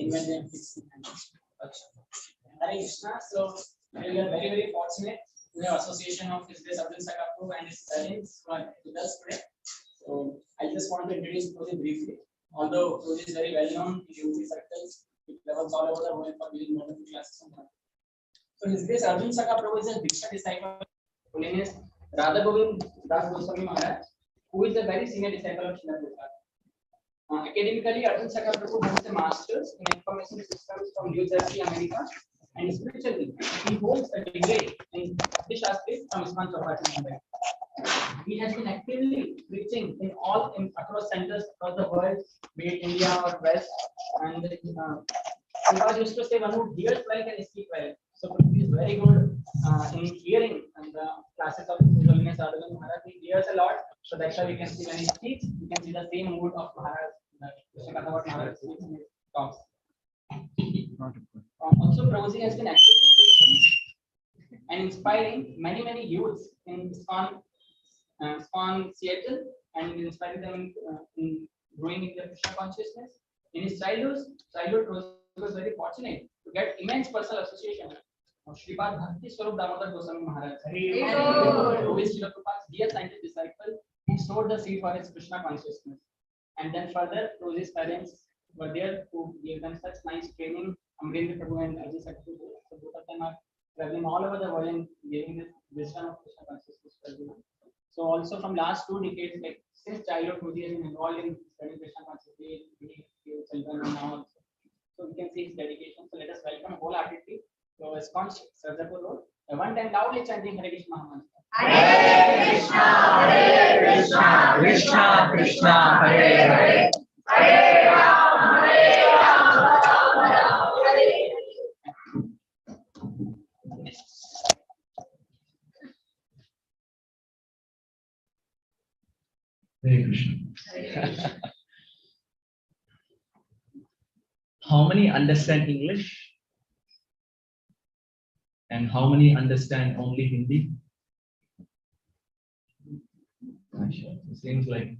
invent them fixing. Hare Krishna. So we are very fortunate to have association of His Grace Arjuna Sakha Prabhuji and his parents with us today. So I just want to introduce Prabhuji briefly. Although Prabhuji is very well known in UP circles, it levels all over the world for giving wonderful classes on that. So His Grace Arjuna Sakha Prabhuji is a Diksha disciple, Holiness Radha Govind Das Goswami Maharaj, who is a very senior disciple of Srila Prabhupada. Academically, Arjuna Sakha Prabhuji holds a master's in information systems from New Jersey, America, and spiritually, he holds a degree in Bhakti Shastri from ISKCON Sarjapur Road. He has been actively preaching in across centers across the world, be it India or West. And Prabhupada used to say, "One who hears well can speak well." So he is very good in hearing and the classes of His Holiness Radha Govind Maharaj. He hears a lot, so that's why we can see when he speaks, we can see the same mood of Maharaj, Maharaj speaks in his talks. Also, Prabhuji has been actively teaching and inspiring many youths in ISKCON Seattle and inspiring them in growing in their Krishna consciousness. In his childhood, Prabhuji was very fortunate to get immense personal association of Sripad Bhakti Swarup Damodar Goswami Maharaj, who is Srila Prabhupada's dear scientist disciple, who sowed the seed for his Krishna consciousness. And then further, Prabhuji's parents were there who gave them such nice training. Amrendra Prabhu and Arjuna Sakha Prabhuji, so both of them are traveling all over the world and giving this wisdom of Krishna consciousness to everyone. So also from last 2 decades, like since childhood, Prabhuji has been involved in studying Krishna consciousness, children and now also. So we can see his dedication. So let us welcome wholeheartedly to ISKCON Sarjapur Road. One time loudly chanting Hare Krishna Mahamantra. Hare Krishna, Krishna Krishna, Hare Hare, Hare Ram, Ram Hare. Hare Krishna. How many understand English? And how many understand only Hindi? It seems like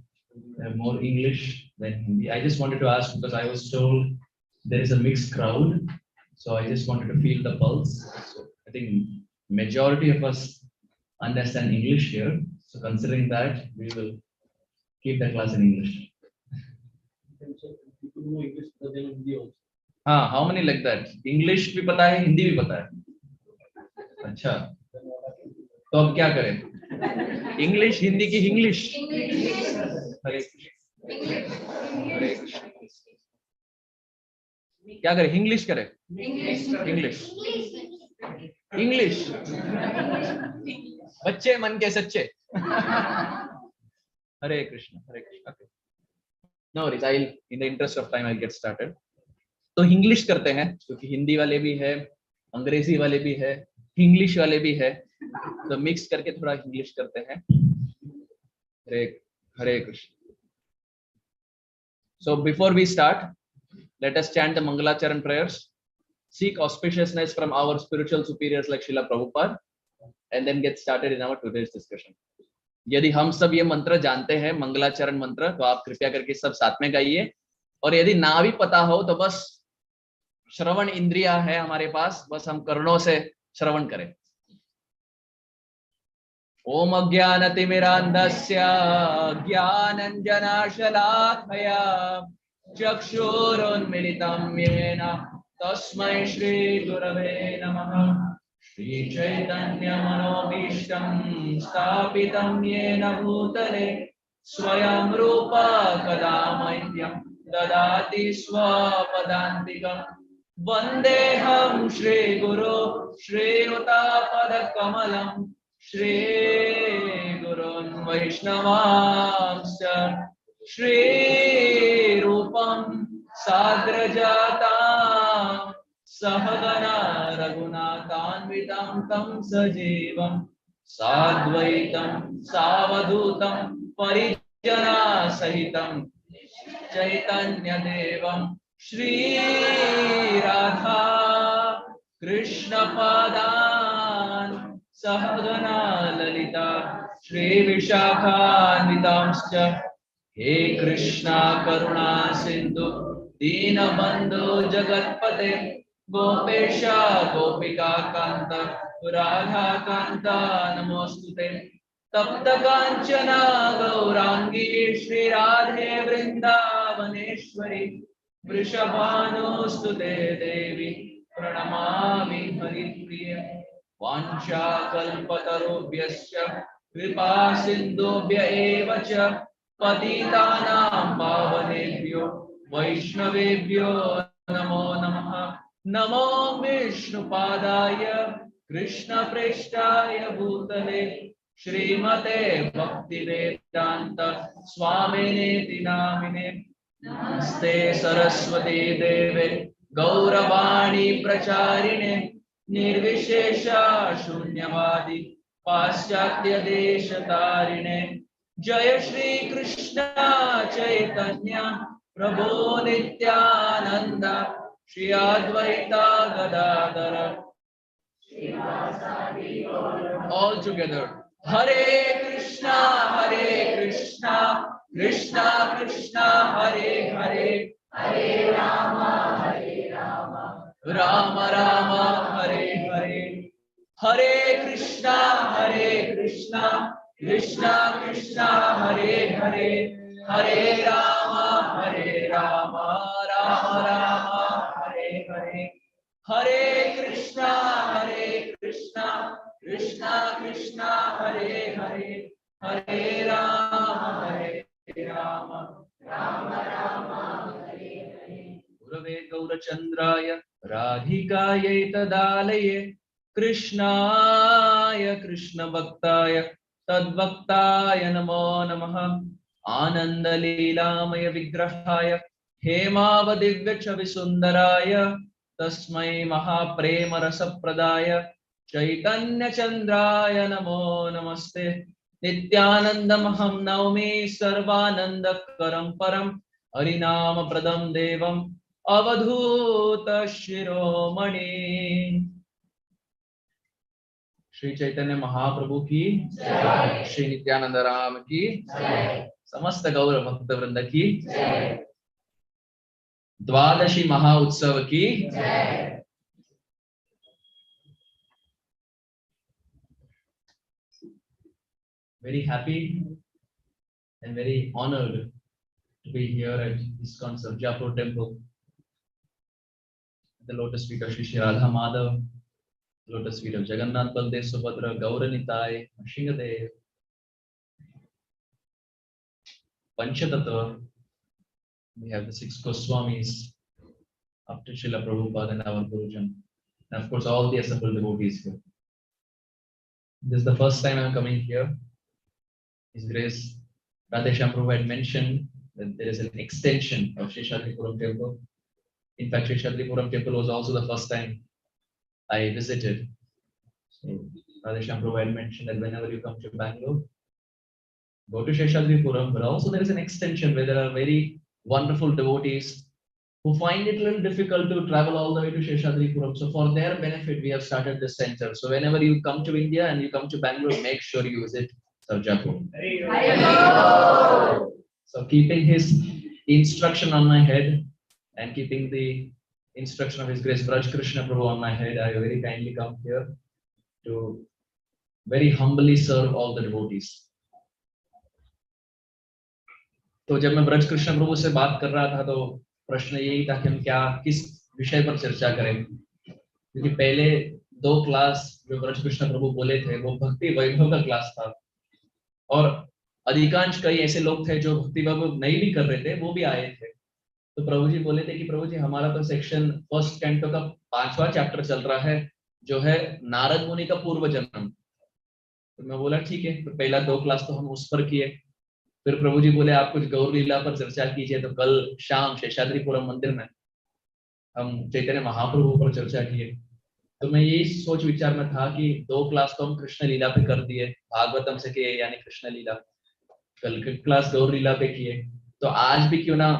they have more English than Hindi. I just wanted to ask because I was told there is a mixed crowd. So I just wanted to feel the pulse. So I think majority of us understand English here. So considering that, we will keep the class in English. हाँ, how many like that? English भी पता है, हिंदी भी पता है. अच्छा, तो अब क्या करें? English, हिंदी की English. हरे हरे क्या करें? English करें? English. बच्चे मन के सच्चे. Hare Krishna, Hare Krishna. Okay. No worries. In the interest of time, I'll get started. तो इंग्लिश करते हैं क्योंकि हिंदी वाले भी है, अंग्रेजी वाले भी है, इंग्लिश वाले भी है, तो मिक्स करके थोड़ा इंग्लिश करते हैं. Hare Krishna. So before we start, let us chant the Mangalacharan prayers, seek auspiciousness from our spiritual superiors like Srila Prabhupada, and then get started in our today's discussion. यदि हम सब ये मंत्र जानते हैं, मंगलाचरण मंत्र, तो आप कृपया करके सब साथ में गाइए. और यदि ना भी पता हो तो बस श्रवण इंद्रिया है हमारे पास, बस हम कर्णों से श्रवण करें. ओम अज्ञानतिमिरान्धस्य ज्ञानाञ्जनशलाकया चक्षुरुन्मीलितं येन तस्मै श्री गुरवे नमः. श्री चैतन्य मनोभीष्टं स्थापितं येन भूतले स्वयं रूप कदा मह्यं ददाति स्वपदान्तिकं. वन्देऽहं श्रीगुरो श्रीयुतापदकमलं श्रीगुरोन् वैष्णवांश्च श्रीरूपं साग्रजातां सहगना रघुनाथान्वितं तं सजीवं साद्वैतं सावधूतं परिजनसहितं चैतन्यदेवं श्री राधा कृष्णपादान् सहगना ललिता श्री विशाखान्वितांश्च. हे कृष्णा करुणा सिंधु दीनबन्धो जगत्पते गोपेश गोपिका कांत राधा कांत नमोस्तुते तप्त कांचन गौरांगी श्री राधे वृंदावनेश्वरी वृषभानुस्तुते देवी प्रणमामि हरिप्रिय वाञ्छाकल्पतरुभ्यश्च कृपा सिन्धुभ्य एव च पतितानां पावनेभ्यो वैष्णवेभ्यो नमो नमः नमो विष्णुपादाय कृष्णप्रेष्ठाय भूतले श्रीमते भक्तिवेदांत स्वामिनेति नामिने नमस्ते सरस्वती देवे गौरवाणी प्रचारिणे निर्विशेष शून्यवादी पाश्चात्य देश तारिणे जय श्री कृष्ण चैतन्य प्रभु नित्यानंद श्री अद्वैता गदाधर all together हरे कृष्णा कृष्णा कृष्णा हरे हरे राम राम हरे हरे हरे कृष्णा कृष्णा कृष्णा हरे हरे हरे राम राम राम हरे हरे हरे कृष्णा कृष्णा कृष्णा हरे हरे हरे राम राम गुरवे गौरचन्द्राय राधिकायै तदालये कृष्णाय कृष्णभक्ताय तद्भक्ताय नमो नमः आनन्दलीलामय विग्रहाय हेमावदिव्यच्छविसुन्दराय तस्मै महाप्रेम रसप्रदाय चैतन्यचन्द्राय नमो नमस्ते नित्यानन्दमहं नौमि सर्वानन्दकरं परं हरिनामप्रदं देवम् अवधूत शिरोमणि श्री चैतन्य महाप्रभु की जय, श्री नित्यानंद राम की जय, समस्त गौर भक्त वृंद की जय, द्वादशी महाउत्सव की जय। Very happy and very honored to be here at ISKCON Sarjapur Temple, the lotus feet of Shri Radha Madhav, lotus feet of Jagannath Baldev Subhadra, Gauranitai, Shingadev, Panchatattva. We have the 6 Goswamis up to Srila Prabhupada and our Gurujan, and of course all the assembled devotees here. This is the first time I am coming here. His Grace Radheshyam Prabhu had mentioned that there is an extension of Sheshadrapuram Temple. In fact, Sheshadrapuram Temple was also the first time I visited. So Radheshyam Prabhu had mentioned that whenever you come to Bangalore, go to Sheshadrapuram, but also there is an extension where there are very wonderful devotees who find it a little difficult to travel all the way to Sheshadrapuram. So for their benefit, we have started this center. So whenever you come to India and you come to Bangalore, make sure you visit Sarjapur. So keeping his instruction on my head and keeping the instruction of His Grace Braj Krishna Prabhu on my head, I very kindly come here to very humbly serve all the devotees. तो जब मैं ब्रज कृष्ण प्रभु से बात कर रहा था तो प्रश्न यही था कि हम किस विषय पर चर्चा करें, क्योंकि पहले 2 क्लास जो ब्रज कृष्ण प्रभु बोले थे वो भक्ति वैभव का क्लास था, और अधिकांश कई ऐसे लोग थे जो भक्ति वैभव नहीं भी कर रहे थे, वो भी आए थे। तो प्रभु जी बोले थे कि प्रभु जी हमारा तो सेक्शन फर्स्ट कैंटो का 5वां चैप्टर चल रहा है जो है नारद मुनि का पूर्व जन्म। तो मैं बोला ठीक है, तो पहला 2 क्लास तो हम उस पर किए। फिर प्रभु जी बोले आप कुछ गौर लीला पर चर्चा कीजिए, तो कल शाम शेषाद्रिपुरम मंदिर में हम चैतन्य महाप्रभु पर चर्चा किए। तो मैं यही सोच विचार में था कि 2 क्लास तो हम कृष्ण लीला पे कर दिए, भागवतम से किए यानी कृष्ण लीला, कल की क्लास गौर लीला पे किए, तो आज भी क्यों ना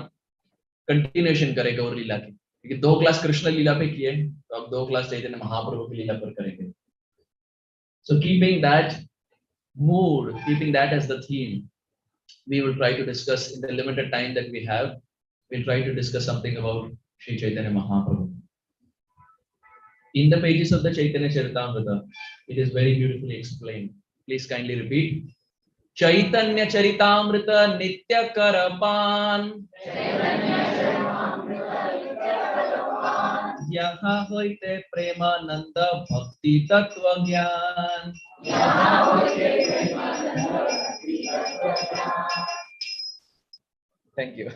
कंटिन्यूएशन करें गौर लीला की, क्योंकि 2 क्लास कृष्ण लीला पे किए तो अब 2 क्लास चैतन्य महाप्रभु की लीला पर करेंगे। So keeping that mood, keeping that as the theme, we will try to discuss in the limited time that we have we'll try to discuss something about Sri Chaitanya Mahaprabhu. In the pages of the Chaitanya Charitamrita, it is very beautifully explained. Please kindly repeat. Chaitanya Charitamrita Nitya Karapan Yaha hoite Premananda Bhakti Tattva Gyan. Thank you.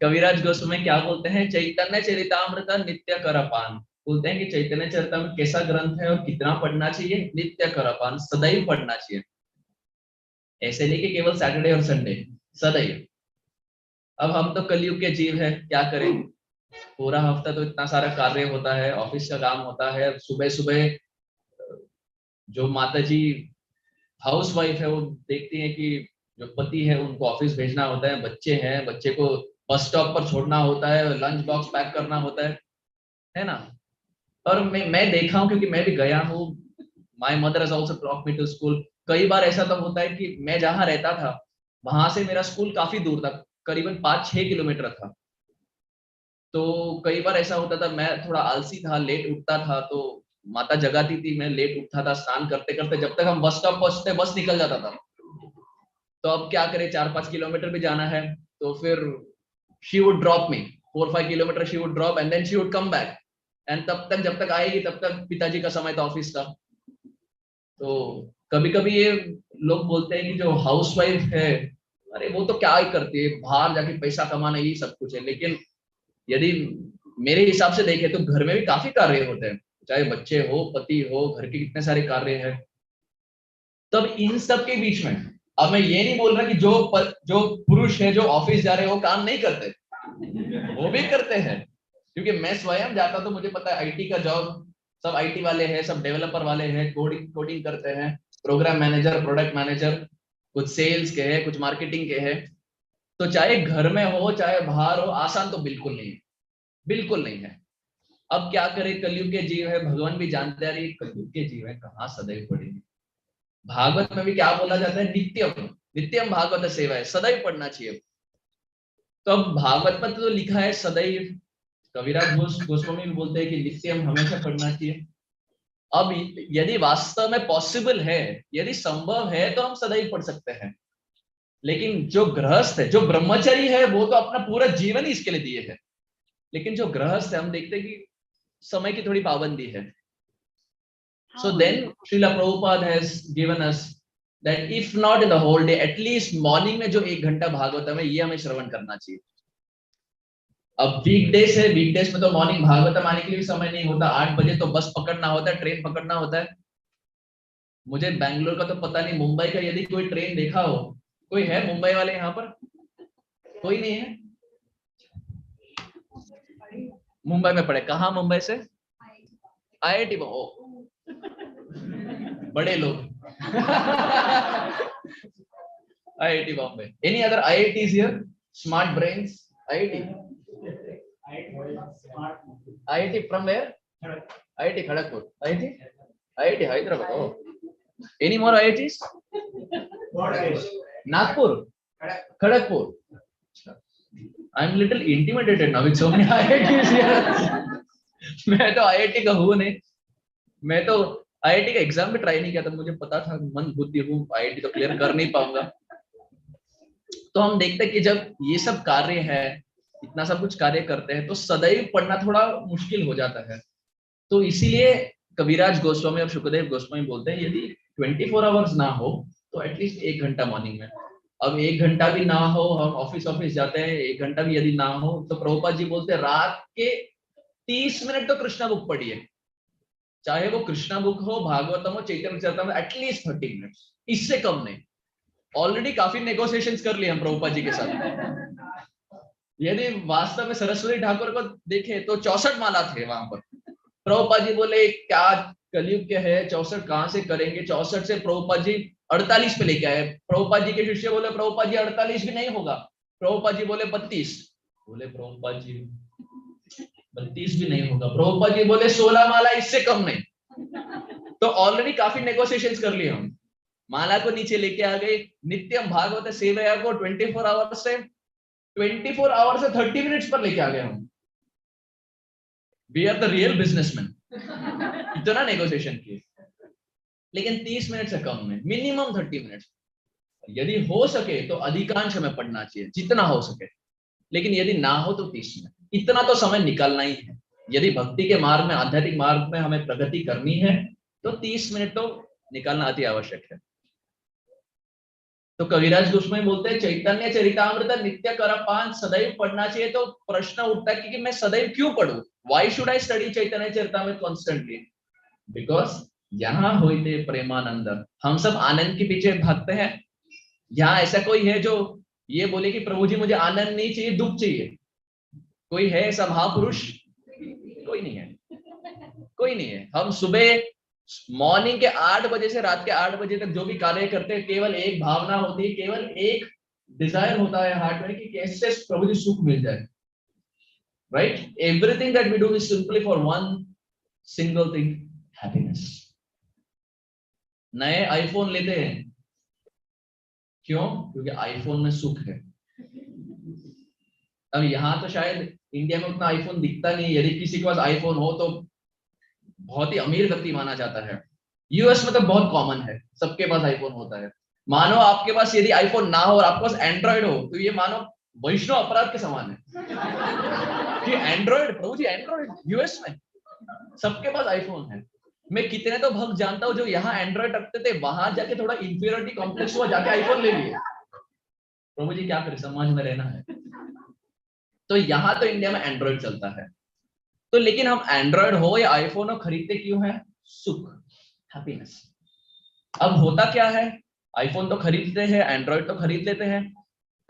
कविराज गोस्वामी क्या बोलते हैं? चैतन्य चरितामृत नित्य करपान। बोलते हैं कि चैतन्य चरितामृत कैसा ग्रंथ है और कितना पढ़ना चाहिए? नित्य करपान, सदैव पढ़ना चाहिए। ऐसे नहीं कि केवल सैटरडे और संडे, सदैव। अब हम तो कलयुग के जीव है, क्या करें? पूरा हफ्ता तो इतना सारा कार्य होता है, ऑफिस का काम होता है। सुबह सुबह जो माता जी हाउस वाइफ है वो देखती है कि जो पति है उनको ऑफिस भेजना होता है, बच्चे हैं, बच्चे को बस स्टॉप पर छोड़ना होता है, लंच बॉक्स पैक करना होता है ना। और मैं देखा हूँ, क्योंकि मैं भी गया हूँ। My mother has also dropped me to school. कई बार ऐसा तो होता है कि मैं जहाँ रहता था वहां से मेरा स्कूल काफी दूर था, करीबन 5-6 किलोमीटर था। तो कई बार ऐसा होता था, मैं थोड़ा आलसी था, लेट उठता था, तो माता जगाती थी, मैं लेट उठता था, स्नान करते करते जब तक हम बस स्टॉप पहुंचते बस निकल जाता था। तो अब क्या करें, 4-5 किलोमीटर भी जाना है, तो फिर she would drop me 4-5 kilometre, she would drop and then she would come back, and तब तक जब तक आएगी तब तक पिताजी का समय था ऑफिस का। तो कभी कभी ये लोग बोलते हैं कि जो हाउसवाइफ है, अरे वो तो क्या ही करती है, बाहर जाके पैसा कमाना यही सब कुछ है। लेकिन यदि मेरे हिसाब से देखें तो घर में भी काफी कार्य होते हैं, चाहे बच्चे हो, पति हो, घर के कितने सारे कार्य हैं। तब इन सब के बीच में, अब मैं ये नहीं बोल रहा कि जो पुरुष है जो ऑफिस जा रहे हैं वो काम नहीं करते, वो भी करते हैं। क्योंकि मैं स्वयं जाता तो मुझे पता है आईटी का जॉब, सब आईटी वाले हैं, सब डेवलपर वाले हैं, कोडिंग करते हैं, प्रोग्राम मैनेजर, प्रोडक्ट मैनेजर, कुछ सेल्स के हैं, कुछ मार्केटिंग के हैं। तो चाहे घर में हो चाहे बाहर हो, आसान तो बिल्कुल नहीं है, बिल्कुल नहीं है। अब क्या करें, कलयुग के जीव है, भगवान भी जानते हैं ये कलयुग के जीव है, कहाँ सदैव पढ़ेंगे। भागवत में भी क्या बोला जाता है? नित्यम भागवत सेवा है, सदैव पढ़ना चाहिए। तो अब भागवत में तो लिखा है सदैव, कविराज गोस्वामी भी बोलते हैं कि नित्यम हमेशा पढ़ना चाहिए। अब यदि वास्तव में पॉसिबल है, यदि संभव है, तो हम सदैव पढ़ सकते हैं। लेकिन जो गृहस्थ है, जो ब्रह्मचारी है, वो तो अपना पूरा जीवन ही इसके लिए दिए है। लेकिन जो गृहस्थ है, हम देखते हैं कि समय की थोड़ी पाबंदी है। So then Srila Prabhupada has given us that if not in the whole day, at least morning में जो 1 घंटा भागवतम है, ये हमें श्रवण करना चाहिए। अब वीकडेज है, वीकडेज में तो मॉर्निंग भागवतम आने के लिए भी समय नहीं होता। 8 बजे तो बस पकड़ना होता है, ट्रेन पकड़ना होता है। मुझे बैंगलोर का तो पता नहीं, मुंबई का यदि कोई ट्रेन देखा हो, कोई है मुंबई वाले यहाँ पर? कोई नहीं है। मुंबई में पढ़े, कहाँ मुंबई से? IIT में। बड़े लोग। IIT Bombay. Any other IITs here? Smart brains. IIT. IIT from where? IIT Kharagpur. IIT Hyderabad. Oh. Any more IITs? Nagpur. Kharagpur. I'm little intimidated now with so many IITs here. मैं तो IIT का हूँ नहीं, मैं तो IIT का exam भी try नहीं किया था। मुझे पता था, मन बुद्धि हूँ, IIT तो क्लियर कर नहीं पाऊंगा। तो हम देखते हैं कि जब ये सब कार्य है, इतना सब कुछ कार्य करते हैं, तो सदैव पढ़ना थोड़ा मुश्किल हो जाता है। तो इसीलिए कविराज गोस्वामी और शुकदेव गोस्वामी बोलते हैं यदि 24 आवर्स ना हो तो एटलीस्ट 1 घंटा मॉर्निंग में। अब 1 घंटा भी ना हो, हम ऑफिस जाते हैं, 1 घंटा भी यदि ना हो, तो प्रभुपाद जी बोलते हैं रात के 30 मिनट तो कृष्णा बुक पढ़िए। चाहे वो कृष्णा बुक हो, भागवतम हो, चैतन्य चरितामृत, एटलीस्ट 30 मिनट्स, इससे कम नहीं। ऑलरेडी काफी नेगोशिएशंस कर लिए हम प्रभुपाद जी के साथ। यदि वास्तव में सरस्वती ठाकुर को देखे तो 64 माला थे वहां पर। प्रभुपाद जी बोले क्या कलयुग के है, 64 कहां से करेंगे? 64 से प्रभुपाद जी 48 पे लेके आए। प्रभुपाद जी के शिष्य बोले प्रभुपाद जी 48 भी नहीं होगा। प्रभुपाद जी बोले 32। बोले प्रभुपाद जी 32 भी नहीं होगा। प्रभुपाद जी बोले 16 माला, इससे कम नहीं। तो ऑलरेडी काफी नेगोशिएशंस कर लिए हम, माला को नीचे लेके आ गए। नित्यम भागवत सेवया को 24 आवर्स से 24 आवर से 30 मिनट्स पर लेके आ गए हम। We are the real businessman. इतना नेगोशिएशन किए, लेकिन 30 मिनट से कम में, मिनिमम 30 मिनट्स। यदि हो सके तो अधिकांश हमें पढ़ना चाहिए, जितना हो सके, लेकिन यदि ना हो तो 30 मिनट, इतना तो समय निकालना ही है। यदि भक्ति के मार्ग में, आध्यात्मिक मार्ग में हमें प्रगति करनी है तो 30 मिनट तो निकालना अति आवश्यक है। तो कविराज गोस्वामी बोलते हैं चैतन्य चरितामृत नित्य कर पान सदैव पढ़ना चाहिए। तो प्रश्न उठता है कि मैं सदैव क्यों पढ़ूं? Why should I study Chaitanya Charitamrita constantly? Because यहाँ होते प्रेमानंद, हम सब आनंद के पीछे भागते हैं। यहाँ ऐसा कोई है जो ये बोले कि प्रभु जी मुझे आनंद नहीं चाहिए, दुख चाहिए? कोई है ऐसा महापुरुष? कोई नहीं है, कोई नहीं है। हम सुबह मॉर्निंग के 8 बजे से रात के 8 बजे तक जो भी कार्य करते हैं, केवल एक भावना होती है, केवल एक डिजायर होता है हार्ट में कि कैसे प्रभु जी सुख मिल जाए। Right? Everything that we do is simply for one single thing, happiness. नए आईफोन लेते हैं, क्यों? क्योंकि आईफोन में सुख है। अब यहाँ तो शायद इंडिया में उतना आईफोन दिखता नहीं, यदि किसी के पास आईफोन हो तो बहुत ही अमीर व्यक्ति माना जाता है। यूएस में तो बहुत कॉमन है, सबके पास आईफोन होता है। मानो आपके पास यदि आईफोन ना हो और आपके पास एंड्रॉइड हो तो ये मानो वैष्णव अपराध के समान है कि एंड्रॉइड, प्रभु जी एंड्रॉइड, यूएस में सबके पास आईफोन है। मैं कितने तो भक्त जानता हूँ जो यहाँ एंड्रॉइड रखते थे, वहां जाके थोड़ा इंफीरियरिटी कॉम्प्लेक्स हुआ, जाके आईफोन ले लिए। प्रभु जी क्या करें, समाज में रहना है। तो यहाँ तो इंडिया में एंड्रॉइड चलता है। तो लेकिन हम एंड्रॉइड हो या आईफोन हो खरीदते क्यों है? सुख, हैप्पीनेस। अब होता क्या है, आईफोन तो खरीदते हैं, एंड्रॉइड तो खरीद लेते हैं।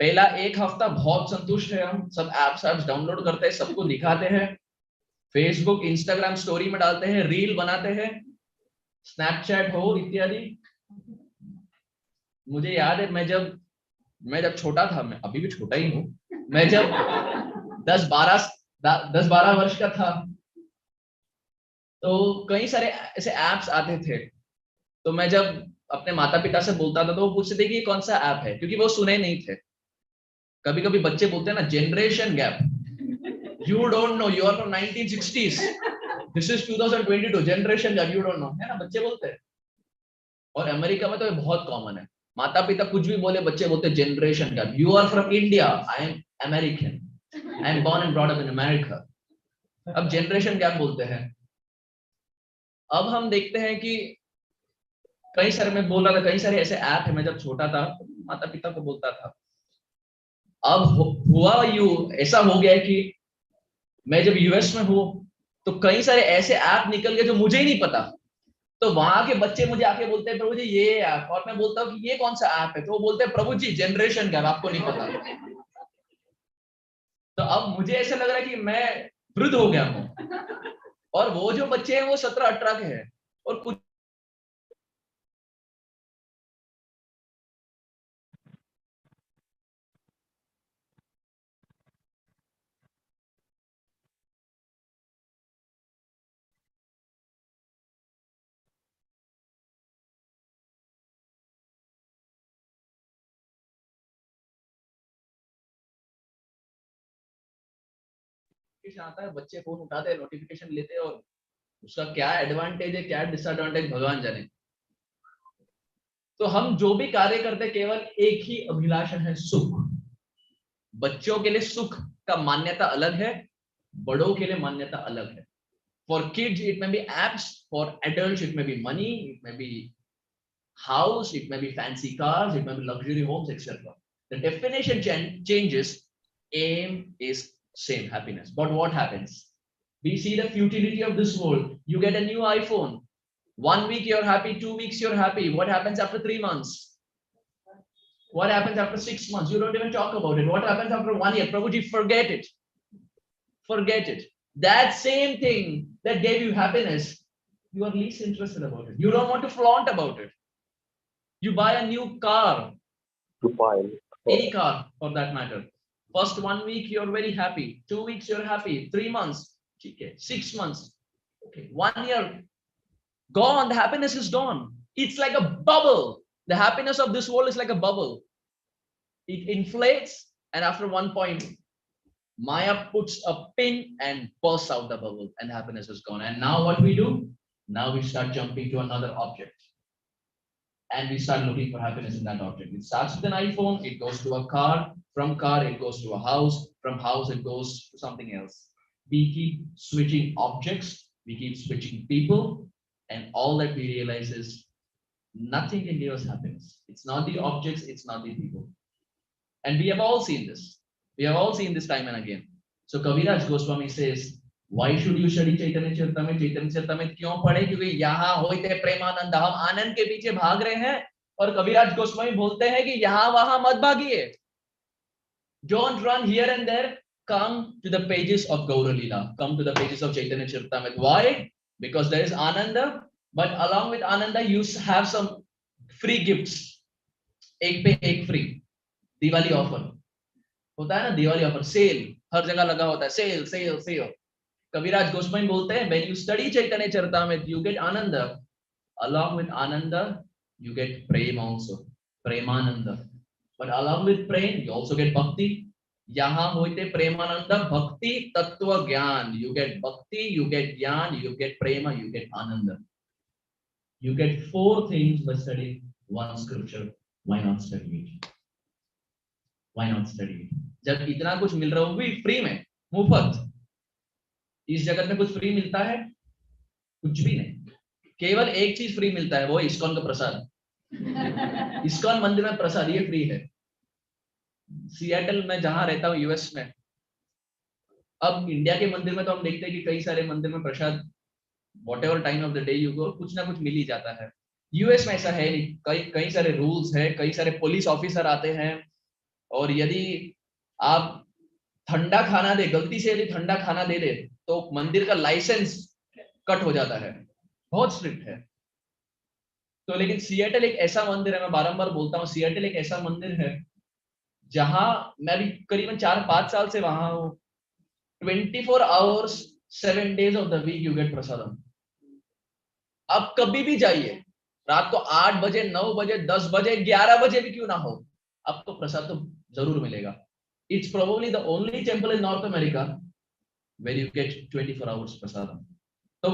पहला एक हफ्ता बहुत संतुष्ट है, हम सब एप्स डाउनलोड करते हैं, सबको दिखाते हैं, फेसबुक इंस्टाग्राम स्टोरी में डालते हैं, रील बनाते हैं, स्नैपचैट हो इत्यादि। मुझे याद है मैं जब छोटा था, मैं अभी भी छोटा ही हूँ, मैं जब 10-12 वर्ष का था तो कई सारे ऐसे एप्स आते थे। तो मैं जब अपने माता पिता से बोलता था तो वो पूछते थे कि ये कौन सा ऐप है, क्योंकि वो सुने नहीं थे। कभी कभी बच्चे बोलते हैं ना, generation gap, you don't know, you are from 1960s, this is 2022, generation gap, you don't know, है ना, बच्चे बोलते हैं। और अमेरिका में तो ये बहुत कॉमन है, माता पिता कुछ भी बोले, बच्चे बोलते generation gap, you are from India, I am American, I am born and brought up in America. अब जनरेशन गैप बोलते हैं। अब हम देखते हैं कि कई सारे, मैं बोल रहा था, कई सारे ऐसे ऐप है, मैं जब छोटा था माता पिता को बोलता था। अब हुआ ऐसा हो गया है कि मैं जब यूएस में हूँ तो कई सारे ऐसे ऐप निकल गए जो मुझे ही नहीं पता। तो वहां के बच्चे मुझे आके बोलते हैं प्रभु जी ये ऐप, और मैं बोलता हूँ कि ये कौन सा ऐप है, तो वो बोलते हैं प्रभु जी जनरेशन गैप, आपको नहीं पता। तो अब मुझे ऐसा लग रहा है कि मैं वृद्ध हो गया हूँ, और वो जो बच्चे हैं वो 17-18 के हैं, और कुछ आता है, बच्चे फोन उठाते हैं, नोटिफिकेशन लेते हैं, और उसका क्या एडवांटेज है क्या डिसएडवांटेज भगवान जाने। तो हम जो भी कार्य करते हैं केवल एक ही अभिलाषण है, सुख। बच्चों के लिए सुख का मान्यता अलग है, बड़ों के लिए मान्यता अलग है। For kids it may be apps, for adults it may be money, it may be house, it may be fancy cars, it may be luxury homes, etc. The definition changes, aim is same, happiness. But what happens? We see the futility of this world. You get a new iPhone, 1 week you're happy, 2 weeks you're happy. What happens after 3 months? What happens after 6 months? You don't even talk about it. What happens after 1 year? Prabhuji, forget it. Forget it. That same thing that gave you happiness, you are least interested about it. You don't want to flaunt about it. You buy a new car, any car for that matter. First 1 week you're very happy, 2 weeks you're happy, 3 months, okay, 6 months, okay, 1 year, gone. The happiness is gone. It's like a bubble. The happiness of this world is like a bubble. It inflates And after one point, Maya puts a pin and bursts out the bubble, and happiness is gone. And now what we do? Now we start jumping to another object, and we start looking for happiness in that object. It starts with an iPhone, it goes to a car, from car it goes to a house, from house it goes to something else. We keep switching objects, we keep switching people, and all that we realize is nothing can give us happiness. It's not the objects, it's not the people. And we have all seen this. We have all seen this time and again. So Kaviraj Goswami says, why should you study Chaitanya Charitamrita? Chaitanya Charitamrita क्यों पढ़े? क्योंकि यहाँ होते प्रेमानंद, हम आनंद के पीछे भाग रहे हैं. और कविराज गोस्वामी बोलते हैं कि यहाँ वहाँ मत भागिए. Don't run here and there. Come to the pages of Gaura Leela. Come to the pages of Chaitanya Charitamrita. Why? Because there is Ananda, but along with Ananda, you have some free gifts. एक पे एक free. Diwali offer होता है ना, Diwali offer, cell हर जगह लगा होता है, सेल सेल सेल. कविराज गोस्वामी बोलते हैं, when you study Chaitanya Charitamrita, you get Ananda. Along with Ananda, you get Prem also, Premananda. But along with Prem, you also get Bhakti. यहाँ होते Premananda, Bhakti, Tattva Gyan. You get Bhakti, you get Gyan, you get Prema, you get Ananda. You get 4 things by studying one scripture. Why not study it? Why not study it? जब इतना कुछ मिल रहा हो भी free में, मुफ्त. इस जगत में कुछ फ्री मिलता है? कुछ भी नहीं. केवल एक चीज फ्री मिलता है, वो इस्कॉन का प्रसाद. इस्कॉन मंदिर में प्रसाद ये फ्री है. सिएटल में जहां रहता हूँ यूएस में, अब इंडिया के मंदिर में तो हम देखते हैं कि कई सारे मंदिर में प्रसाद whatever time of the day you go, कुछ ना कुछ मिल ही जाता है. यूएस में ऐसा है नहीं. कई सारे रूल्स है, कई सारे पुलिस ऑफिसर आते हैं, और यदि आप ठंडा खाना दे, गलती से यदि ठंडा खाना दे दे तो मंदिर का लाइसेंस कट हो जाता है. बहुत स्ट्रिक्ट है. तो लेकिन सिएटल एक ऐसा मंदिर है, मैं बारंबार बोलता हूँ, सिएटल एक ऐसा मंदिर है जहां मैं भी करीबन 4-5 साल से वहां हूँ. 24 hours 7 days of the week you get prasadam. आप कभी भी जाइए, रात को 8 बजे, 9 बजे, 10 बजे, 11 बजे भी क्यों ना हो, आपको प्रसाद तो जरूर मिलेगा. It's probably the only temple in North America where you get 24 hours prasadam. तो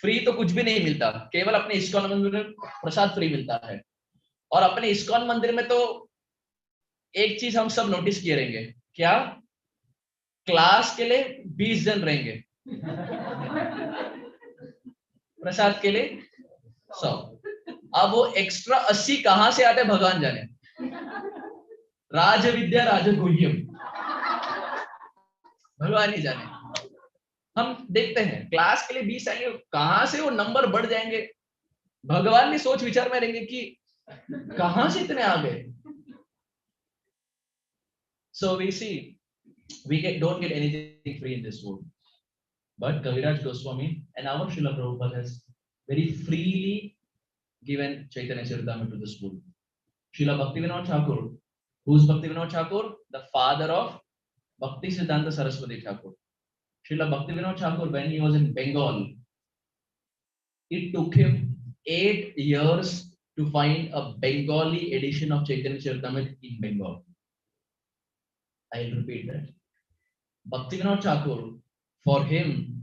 फ्री तो कुछ भी नहीं मिलता, केवल अपने इस्कॉन मंदिर में प्रसाद फ्री मिलता है. और अपने इस्कॉन मंदिर में तो एक चीज हम सब नोटिस किए रहेंगे, क्या? क्लास के लिए 20 जन रहेंगे, प्रसाद के लिए 100. अब वो एक्स्ट्रा 80 कहां से आते भगवान जाने. राज विद्या राजगुह्यम, भगवान ही जाने. हम देखते हैं क्लास के लिए 20 आएंगे, कहां से वो नंबर बढ़ जाएंगे, भगवान भी सोच विचार में रहेंगे कि कहां से इतने आ गए. So we see, don't get anything free in this world. But Kaviraj Goswami and our Srila Prabhupada has very freely given Chaitanya Charitamrita to this world. Srila Bhaktivinoda Thakur. Who's Bhaktivinoda Thakur? The father of Bhakti Siddhanta Saraswati Thakur. Srila Bhaktivinoda Thakur, when he was in Bengal, it took him 8 years to find a Bengali edition of Chaitanya Charitamrita in Bengal. I will repeat that. Bhaktivinoda Thakur, for him,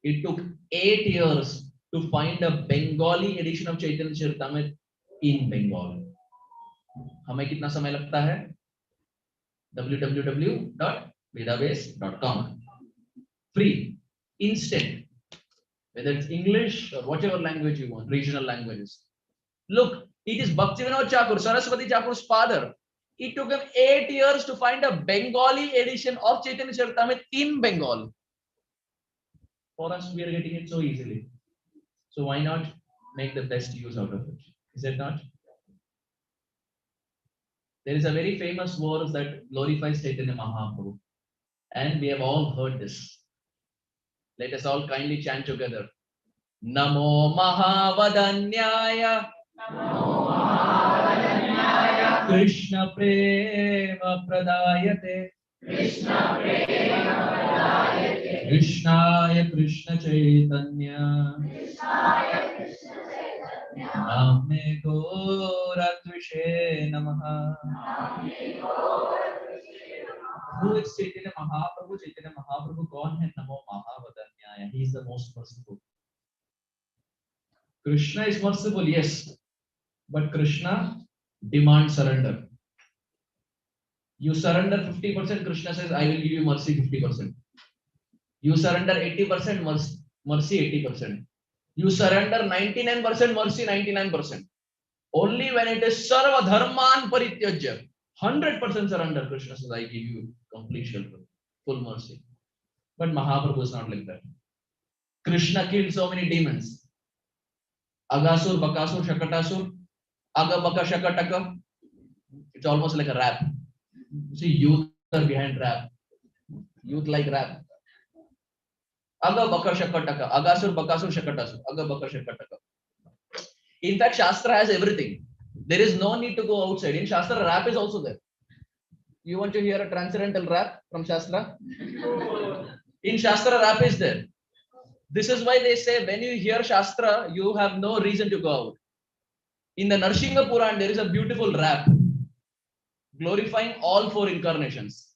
it took 8 years to find a Bengali edition of Chaitanya Charitamrita in Bengal. हमें कितना समय लगता है? www.vedabase.com. Free, instant, whether it's English or whatever language you want, regional languages. Look, it is Bhaktivinoda Thakur, Saraswati Thakur's father. It took him 8 years to find a Bengali edition of Chaitanya Charitamrita in Bengal. For us, we are getting it so easily. So why not make the best use out of it? Is it not? There is a very famous verse that glorifies Chaitanya Mahaprabhu, and we have all heard this. Let us all kindly chant together. Namo Mahavadanyaya, Krishna Prema Pradayate, Krishnaya Krishna Chaitanya, नाम्ने घोरद्विषे नमः। Who is Chaitanya Mahaprabhu? Chaitanya Mahaprabhu कौन है? नमो महावदन्याय. He is the most merciful. Krishna is merciful, yes, but Krishna demands surrender. You surrender 50%, Krishna says, I will give you mercy 50%. You surrender 80%, mercy 80%. You surrender 99%, mercy 99%. Only when it is sarva dharman parityajya, 100% surrender, Krishna says, I give you complete shelter, full mercy. But Mahaprabhu is not like that. Krishna killed so many demons. Agasur, Bakasur, Shakatasur, Aga Baka Shakataka. It's almost like a rap. See, youth are behind rap. Youth like rap. Aga Baka Shakataka, Agasur, Bakasur, Shakatasur, Aga Baka Shakataka. In fact, Shastra has everything. There is no need to go outside. In Shastra, rap is also there. You want to hear a transcendental rap from Shastra? In Shastra, rap is there. This is why they say when you hear Shastra, you have no reason to go out. In the Narsingha Puran, there is a beautiful rap glorifying all four incarnations.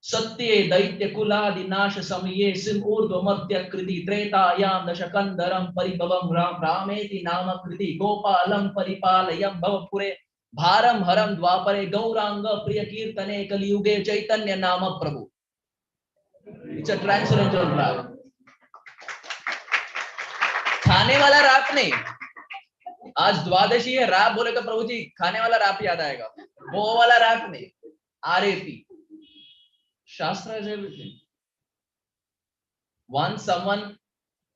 Satye Daitya Kula Dinasha Samye Sim Urdhva Madhya Kriti Tretayam Dashakandaram Paribhavam Rameti Nama Kriti Gopalam Paripalayam Bhavapure Bharam Haram Dwapare Gauranga Priya Kirtane Kaliyuge Chaitanya Nama Prabhu. It's a transcendental rap. खाने वाला rap नहीं. आज द्वादशी है, rap बोले तो प्रभु जी खाने वाला rap याद आएगा. वो वाला रैप नहीं. RAP. Shastra is everything. Once someone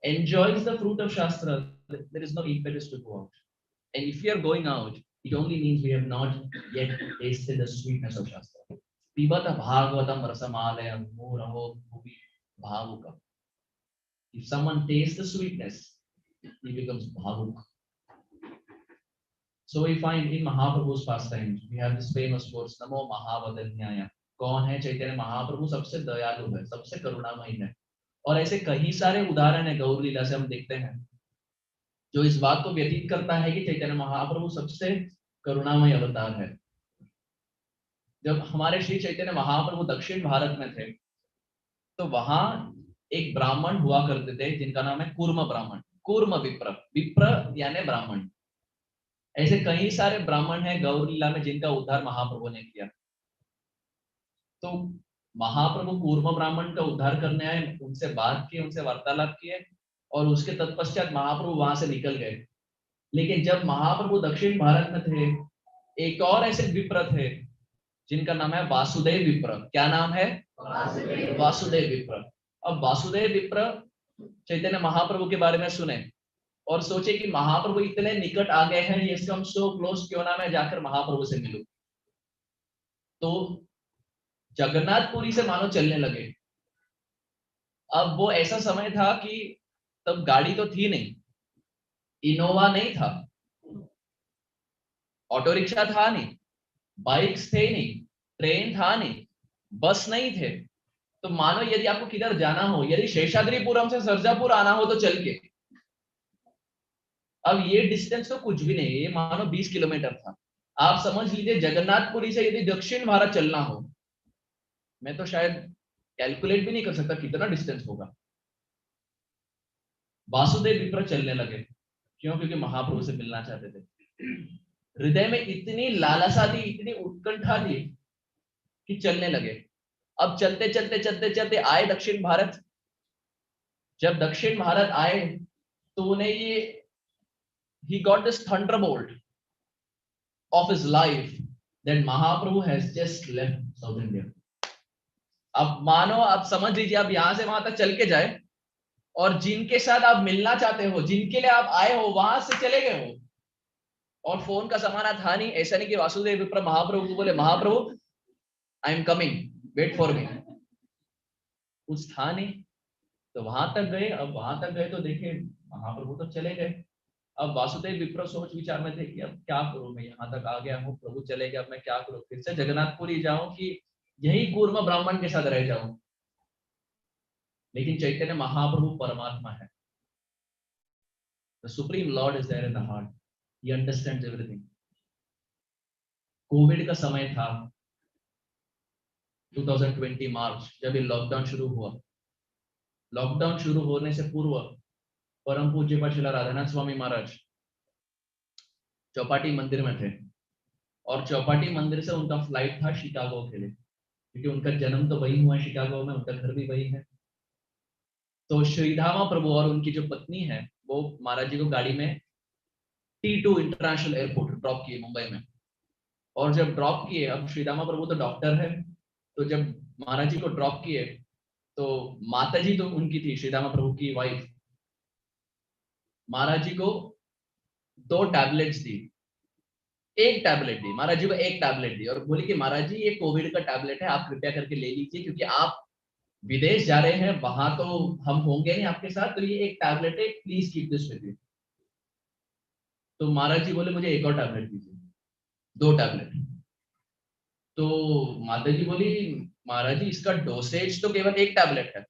enjoys the fruit of Shastra, there is no impetus to go out. And if we are going out, it only means we have not yet tasted the sweetness of Shastra. Pibata Bhagavatam Rasamalayam Muraho Bhuvi Bhavuka. If someone tastes the sweetness, he becomes Bhavuk. So we find in Mahaprabhu's pastimes, we have this famous verse, Namo Mahavadanyaya. कौन है? चैतन्य महाप्रभु सबसे दयालु है, सबसे करुणामयी है. और ऐसे कई सारे उदाहरण है गौर लीला से हम देखते हैं जो इस बात को व्यतीत करता है कि चैतन्य महाप्रभु सबसे करुणामय अवतार है. जब हमारे श्री चैतन्य महाप्रभु दक्षिण भारत में थे तो वहां एक ब्राह्मण हुआ करते थे जिनका नाम है कूर्म ब्राह्मण. कूर्म विप्र, विप्र यानी ब्राह्मण. ऐसे कई सारे ब्राह्मण हैं गौर लीला में जिनका उद्धार महाप्रभु ने किया. तो महाप्रभु कूर्म ब्राह्मण का उद्धार करने आए, उनसे बात की, उनसे वार्तालाप किए और उसके तत्पश्चात महाप्रभु वहां से निकल गए. लेकिन जब महाप्रभु दक्षिण भारत में थे, एक और ऐसे विप्र थे जिनका नाम है वासुदेव विप्र. क्या नाम है? वासुदेव विप्र. अब वासुदेव विप्र चैतन्य महाप्रभु के बारे में सुने और सोचे कि महाप्रभु इतने निकट आ गए हैं, ये हम सो क्लोज, क्यों ना मैं जाकर महाप्रभु से मिलूं. तो जगन्नाथपुरी से मानो चलने लगे. अब वो ऐसा समय था कि तब गाड़ी तो थी नहीं, इनोवा नहीं था, ऑटो रिक्शा था नहीं, बाइक्स थे नहीं, ट्रेन था नहीं, बस नहीं थे. तो मानो यदि आपको किधर जाना हो, यदि शेषाद्रिपुरम से सरजापुर आना हो तो चल के. अब ये डिस्टेंस तो कुछ भी नहीं, ये मानो 20 किलोमीटर था. आप समझ लीजिए जगन्नाथपुरी से यदि दक्षिण भारत चलना हो, मैं तो शायद कैलकुलेट भी नहीं कर सकता कितना डिस्टेंस होगा. वासुदेव विप्र चलने लगे. क्यों? क्योंकि महाप्रभु से मिलना चाहते थे. हृदय में इतनी लालसा थी, इतनी उत्कंठा थी कि चलने लगे. अब चलते चलते चलते चलते आए दक्षिण भारत. जब दक्षिण भारत आए तो उन्हें ये he got this thunderbolt of his life that Mahaprabhu has just left South India. अब मानो आप समझ लीजिए, आप यहां से वहां तक चल के जाए और जिनके साथ आप मिलना चाहते हो, जिनके लिए आप आए हो, वहां से चले गए हो. और फोन का जमाना था नहीं. ऐसा नहीं कि वासुदेव विप्र महाप्रभु को बोले Mahaprabhu I am coming, wait for me. कुछ था नहीं. तो वहां तक गए. अब वहां तक गए तो देखे महाप्रभु तो चले गए. अब वासुदेव विप्र सोच विचार में थे कि अब क्या करूं, मैं यहाँ तक आ गया हूँ, प्रभु चले गए, अब मैं क्या करूं, फिर से जगन्नाथपुरी जाऊं कि यही कूर्म ब्राह्मण के साथ रह जाऊं. लेकिन चैतन्य महाप्रभु परमात्मा है. The Supreme Lord is there in the heart. He understands everything. Covid का समय था 2020 मार्च, जब ये लॉकडाउन शुरू हुआ। लॉकडाउन शुरू होने से पूर्व परम पूज्य श्रीला राधानाथ स्वामी महाराज चौपाटी मंदिर में थे, और चौपाटी मंदिर से उनका फ्लाइट था शिकागो के लिए, क्योंकि उनका जन्म तो वही हुआ है शिकागो में, उनका घर भी वही है। तो श्रीधामा प्रभु और उनकी जो पत्नी है वो महाराज जी को गाड़ी में T2 इंटरनेशनल एयरपोर्ट ड्रॉप किए मुंबई में। और जब ड्रॉप किए, अब श्रीधामा प्रभु तो डॉक्टर है, तो जब महाराज जी को ड्रॉप किए तो माता जी तो उनकी थी, श्रीधामा प्रभु की वाइफ, महाराज जी को 2 टैबलेट्स दी। एक टैबलेट दी महाराज जी को, एक टैबलेट दी और बोली कि महाराज जी ये कोविड का टैबलेट है, आप कृपया करके ले लीजिए, क्योंकि आप विदेश जा रहे हैं, वहां तो हम होंगे नहीं आपके साथ, तो ये एक टैबलेट है, please keep this with you. तो महाराज जी बोले मुझे एक और टैबलेट दीजिए, 2 टैबलेट। तो माता जी बोली महाराज जी इसका डोसेज तो केवल एक टैबलेट है।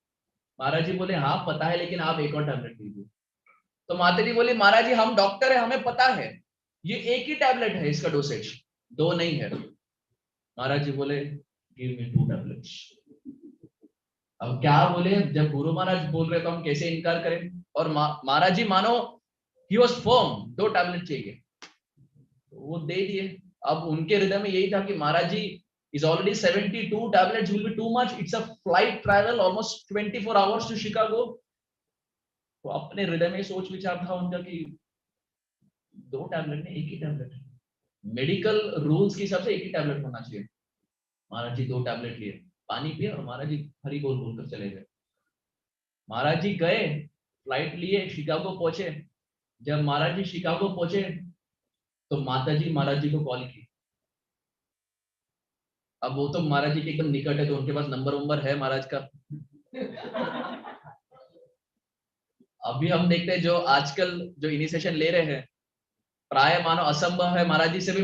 महाराज जी बोले हाँ पता है, लेकिन आप एक और टैबलेट दीजिए। तो माता जी बोली महाराज जी हम डॉक्टर है, हमें पता है ये एक ही टैबलेट है, इसका डोसेज 2 नहीं है। महाराज जी बोले गिव मी 2 टैबलेट्स। अब क्या बोले, जब गुरु महाराज बोल रहे तो हम कैसे इनकार करें। और महाराज जी मानो ही वाज फर्म, 2 टैबलेट चाहिए, तो वो दे दिए। अब उनके हृदय में यही था कि महाराज जी is already 72 tablets will be too much, it's a flight travel almost 24 hours to Chicago। तो अपने हृदय में सोच विचार था उनका कि 2 टैबलेट नहीं, एक ही टैबलेट है, मेडिकल रूल्स के हिसाब से एक ही टैबलेट होना चाहिए। महाराज जी 2 टैबलेट लिए, पानी पिए और महाराज जी हरी बोल बोलकर चले गए। महाराज जी गए, फ्लाइट लिए, शिकागो पहुंचे। जब महाराज जी शिकागो पहुंचे तो माता जी महाराज जी को कॉल की। अब वो तो महाराज जी के एकदम निकट है, तो उनके पास नंबर है महाराज का। अभी हम देखते हैं जो आजकल जो इनिशिएशन ले रहे हैं, प्राय मानो असंभव है महाराज जी से भी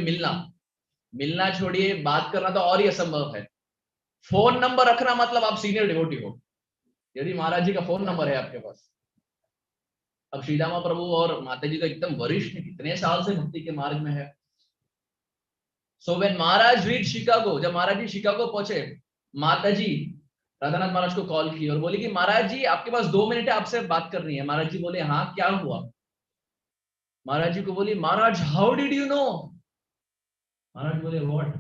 मिलना छोड़िए, बात करना तो और ही असंभव है। फोन नंबर रखना मतलब आप सीनियर डिवोटी हो, यदि महाराज जी का फोन नंबर है आपके पास। अब श्रीदामा प्रभु और माता जी तो एकदम वरिष्ठ है, कितने साल से भक्ति के मार्ग में है। So when Maharaj reach Chicago, जब महाराज जी शिकागो पहुंचे, माता जी राधानाथ महाराज को कॉल की और बोली कि महाराज जी आपके पास 2 मिनट है, आपसे बात करनी है। महाराज जी बोले हाँ क्या हुआ। महाराज जी को बोली Maharaj how did you know. Maharaj बोले व्हाट।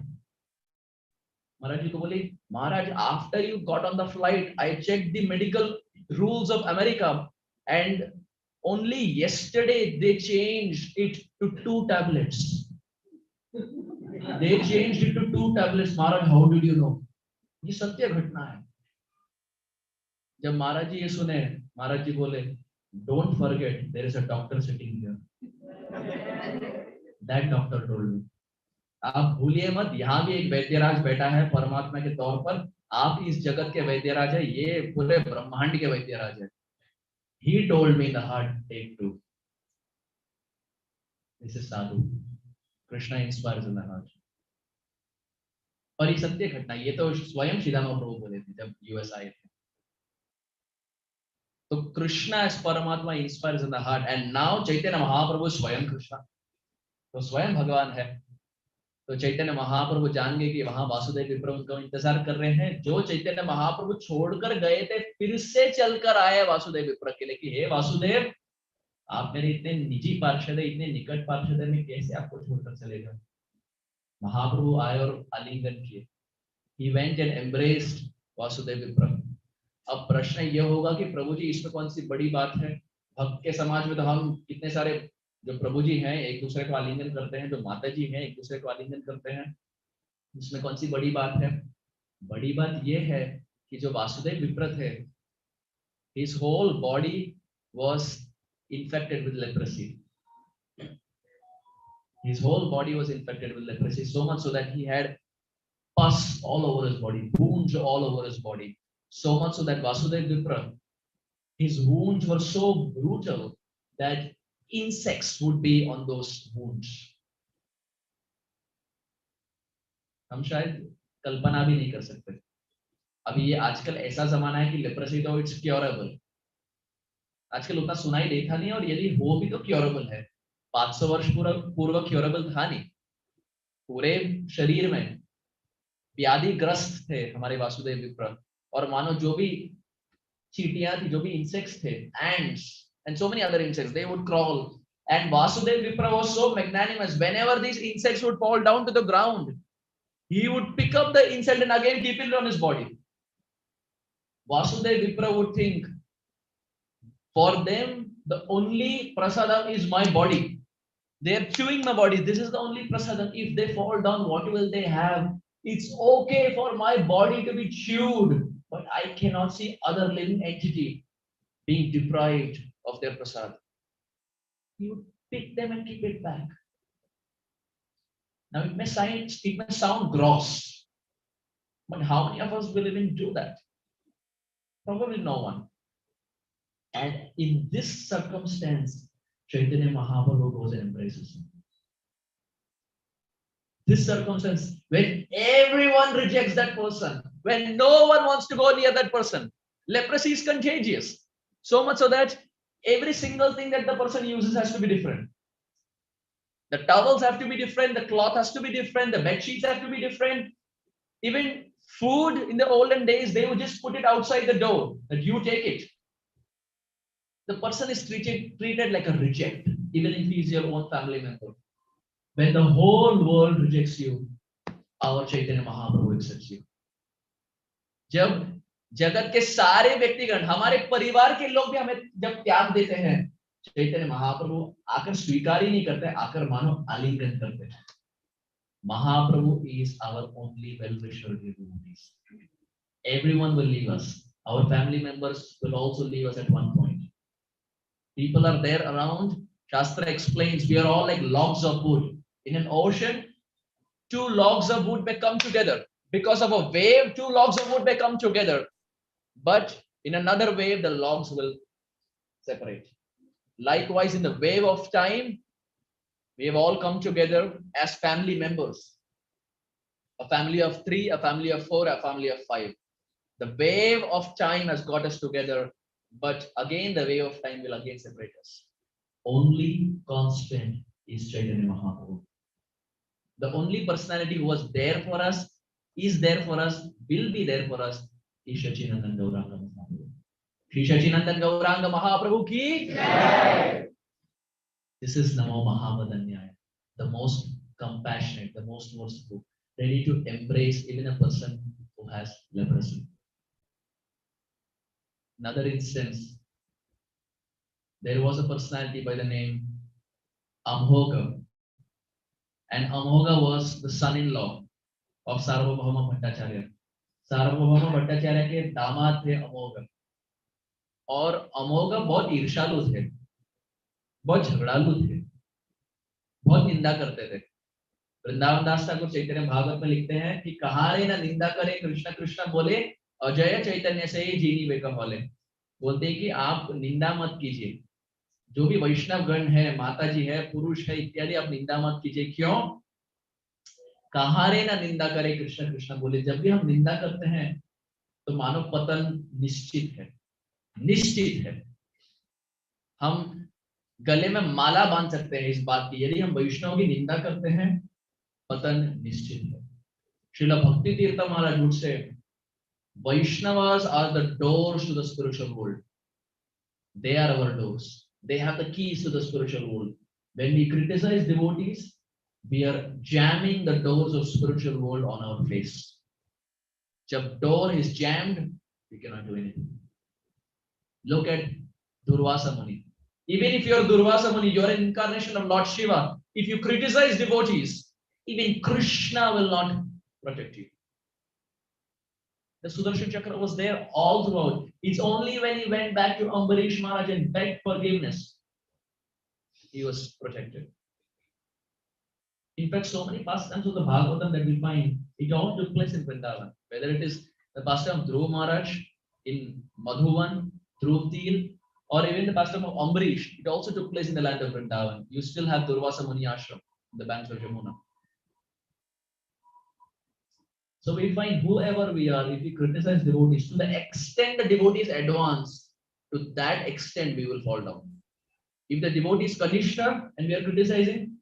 महाराज जी को बोली Maharaj after you got on the flight I check the medical rules of America and only yesterday they changed it to 2 tablets। they changed it to 2 tablets। Maharaj how did you no. ये सत्य घटना है। जब महाराज जी ये सुने, महाराज जी बोले don't forget there is a doctor sitting here, that doctor told me. आप भूलिए मत, यहाँ भी एक वैद्यराज बैठा है परमात्मा के तौर पर। आप इस जगत के वैद्यराज है, ये पूरे ब्रह्मांड के वैद्यराज है। He told me in the heart take 2। This is sadhu, Krishna inspires in the heart. और ये सत्य घटना, ये तो स्वयं श्रीदामा प्रभु बोले थे जब यूएस आए थे। तो Krishna as Paramatma inspires in the heart and now Chaitanya Mahaprabhu स्वयं कृष्णा, तो स्वयं भगवान है। तो चैतन्य महाप्रभु जान गए कि वहां वासुदेव विप्र उनका इंतजार कर रहे हैं। जो चैतन्य महाप्रभु छोड़कर गए थे फिर से चलकर आए वासुदेव विप्र के लिए कि हे वासुदेव, आप मेरे इतने निजी पार्षद है, इतने निकट पार्षद है, मैं कैसे आपको छोड़कर चले जाऊं। महाप्रभु आए और आलिंगन किए। He went and embraced Vasudev विप्र। अब प्रश्न ये होगा कि प्रभु जी इसमें कौन सी बड़ी बात है। भक्त के समाज में तो हम कितने सारे जो प्रभु जी हैं एक दूसरे को आलिंगन करते हैं, जो माता जी हैं एक दूसरे को आलिंगन करते हैं, इसमें कौन सी बड़ी बात है। बड़ी बात ये है कि जो वासुदेव विप्र थे, his whole body was infected with leprosy। his whole body was infected with leprosy, so much so that he had pus all over his body, wounds all over his body, so much so that Vasudev Vipra, his wounds were so brutal that insects would be on those wounds। हम शायद कल्पना भी नहीं कर सकते। अभी ये आजकल ऐसा जमाना है कि लेप्रोसी तो इट्स क्योरेबल। आजकल उतना सुनाई देखा नहीं, और यदि हो भी तो क्योरेबल है। 500 वर्ष पूर्व क्योरेबल था नहीं। पूरे शरीर में व्याधिग्रस्त थे हमारे वासुदेव विप्र, और मानो जो भी चींटियां थी, जो भी इंसेक्ट्स थे, ants and so many other insects, they would crawl, and Vasudev Vipra was so magnanimous. Whenever these insects would fall down to the ground, he would pick up the insect and again keep it on his body. Vasudev Vipra would think, for them the only prasadam is my body. They are chewing my body. This is the only prasadam. If they fall down, what will they have? It's okay for my body to be chewed, but I cannot see other living entity being deprived of their prasad. He would pick them and keep it back. Now it may sound gross, but how many of us will even do that? Probably no one. And in this circumstance, Chaitanya Mahaprabhu goes and embraces him. This circumstance, when everyone rejects that person, when no one wants to go near that person, leprosy is contagious. So much so that every single thing that the person uses has to be different. The towels have to be different, the cloth has to be different, the bed sheets have to be different. Even food in the olden days, they would just put it outside the door, that you take it. The person is treated like a reject, even if he is your own family member. When the whole world rejects you, our Chaitanya Mahaprabhu accepts you. जब जगत के सारे व्यक्तिगण, हमारे परिवार के लोग भी हमें जब त्याग देते हैं, चैतन्य महाप्रभु आकर स्वीकार ही नहीं करते, आकर मानो आलिंगन करते हैं. Mahaprabhu is our only well-wisher devotees. Everyone will leave us. Our family members will also leave us at one point. People are there around. Shastra explains we are all like logs of wood. In an ocean, two logs of wood may come together. Because of a wave, two logs of wood may come together. But in another wave, the logs will separate. Likewise, in the wave of time, we have all come together as family members. A family of 3, a family of 4, a family of 5. The wave of time has got us together, but again the wave of time will again separate us. Only constant is Chaitanya Mahaprabhu. The only personality who was there for us, is there for us, will be there for us, is Shachinandan Gauranga Mahaprabhu. Shri Shachinandan Gauranga Mahaprabhu ki Jai. This is Namo Mahamadanyaya, the most compassionate, the most merciful, ready to embrace even a person who has leprosy. Another instance, there was a personality by the name Amhoga, and Amhoga was the son-in-law of Sarvabhauma Bhattacharya. Sarvabhauma Bhattacharya के दामाद थे अमोघ, और अमोघ बहुत ईर्ष्यालु थे, बहुत झगड़ालू थे, बहुत निंदा करते थे. वृंदावन दास ठाकुर चैतन्य भागवत में लिखते हैं कि कहारे ना निंदा करे कृष्ण कृष्ण बोले, अजय चैतन्य से ही जीनी वे कहले. बोलते हैं कि आप निंदा मत कीजिए, जो भी वैष्णव गण है, माता जी है, पुरुष है इत्यादि, आप निंदा मत कीजिए. क्यों? कहारे ना निंदा करे कृष्ण कृष्ण बोले. जब भी हम निंदा करते हैं तो मानव पतन निश्चित है, निश्चित है. हम गले में माला बांध सकते हैं इस बात की, यदि हम वैष्णव की निंदा करते हैं पतन निश्चित है. श्रील भक्ति तीर्थ महाराज would say, Vaishnavas are the doors to the spiritual world. They are our doors. They have the keys to the spiritual world. When we criticize devotees, we are jamming the doors of spiritual world on our face. Jab door is jammed, we cannot do anything. Look at Durvasa Muni. Even if you are Durvasa Muni, you are an incarnation of Lord Shiva. If you criticize devotees, even Krishna will not protect you. The Sudarshan Chakra was there all throughout. It's only when he went back to Ambarish Maharaj and begged forgiveness, he was protected. In fact, so many pastimes of the Bhagavatam that we find, it all took place in Vrindavan. Whether it is the pastime of Dhruva Maharaj in Madhuvan, Dhruv, or even the pastime of Ambarish, it also took place in the land of Vrindavan. You still have Durvasa Muni Ashram on the banks of Jamuna. So we find whoever we are, if we criticize devotees, to the extent the devotees advance, to that extent we will fall down. If the devotee is Kanishta and we are criticizing,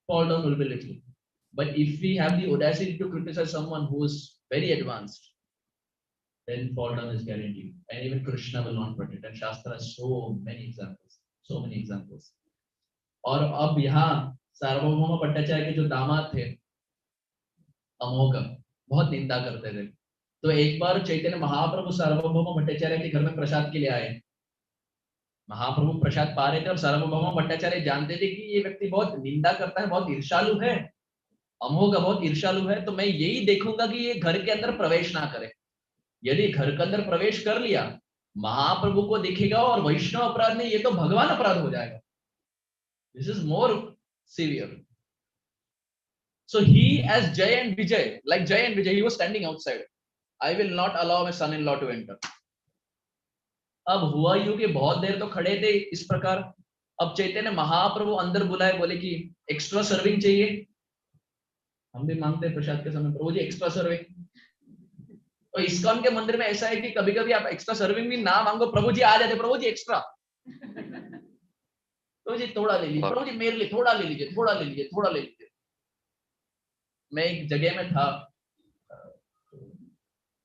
fall down will be little. But if we have the audacity to criticize someone who is very advanced, then fall down is guaranteed. And even Krishna will not protect. And Shastra has so many examples. So many examples. और अब यहाँ सार्वभौम भट्टाचार्य के जो दामाद थे अमोघ, बहुत निंदा करते थे. तो एक बार चैतन्य महाप्रभु सार्वभौम भट्टाचार्य के घर में प्रसाद के लिए आए. महाप्रभु प्रसाद पा रहे थे और सार्वभौम भट्टाचार्य जानते थे कि ये व्यक्ति बहुत निंदा करता है, बहुत ईर्ष्यालु है, अमोघ बहुत ईर्ष्यालु है, तो मैं यही देखूंगा कि ये घर के अंदर प्रवेश ना करे. यदि घर के अंदर प्रवेश कर लिया, महाप्रभु को दिखेगा और वैष्णव अपराध नहीं, ये तो भगवान अपराध हो जाएगा. This is more severe. So he, as Jay and Vijay, like Jay and Vijay, he was standing outside. I will not allow my son-in-law to enter. अब हुआ यूं कि बहुत देर तो खड़े थे इस प्रकार. अब चैतन्य महाप्रभु अंदर बुलाए, बोले कि एक्स्ट्रा सर्विंग चाहिए. हम भी मांगते हैं प्रसाद के समय, प्रभु जी एक्स्ट्रा सर्विंग. तो इस्कॉन के मंदिर में ऐसा है कि कभी कभी आप एक्स्ट्रा सर्विंग भी ना मांगो, प्रभु जी आ जाते, प्रभु जी एक्स्ट्रा, प्रभु जी थोड़ा ले लीजिए, प्रभु जी मेरे लिए थोड़ा ले लीजिए, थोड़ा ले लीजिए, थोड़ा ले लीजिए. मैं एक जगह में था,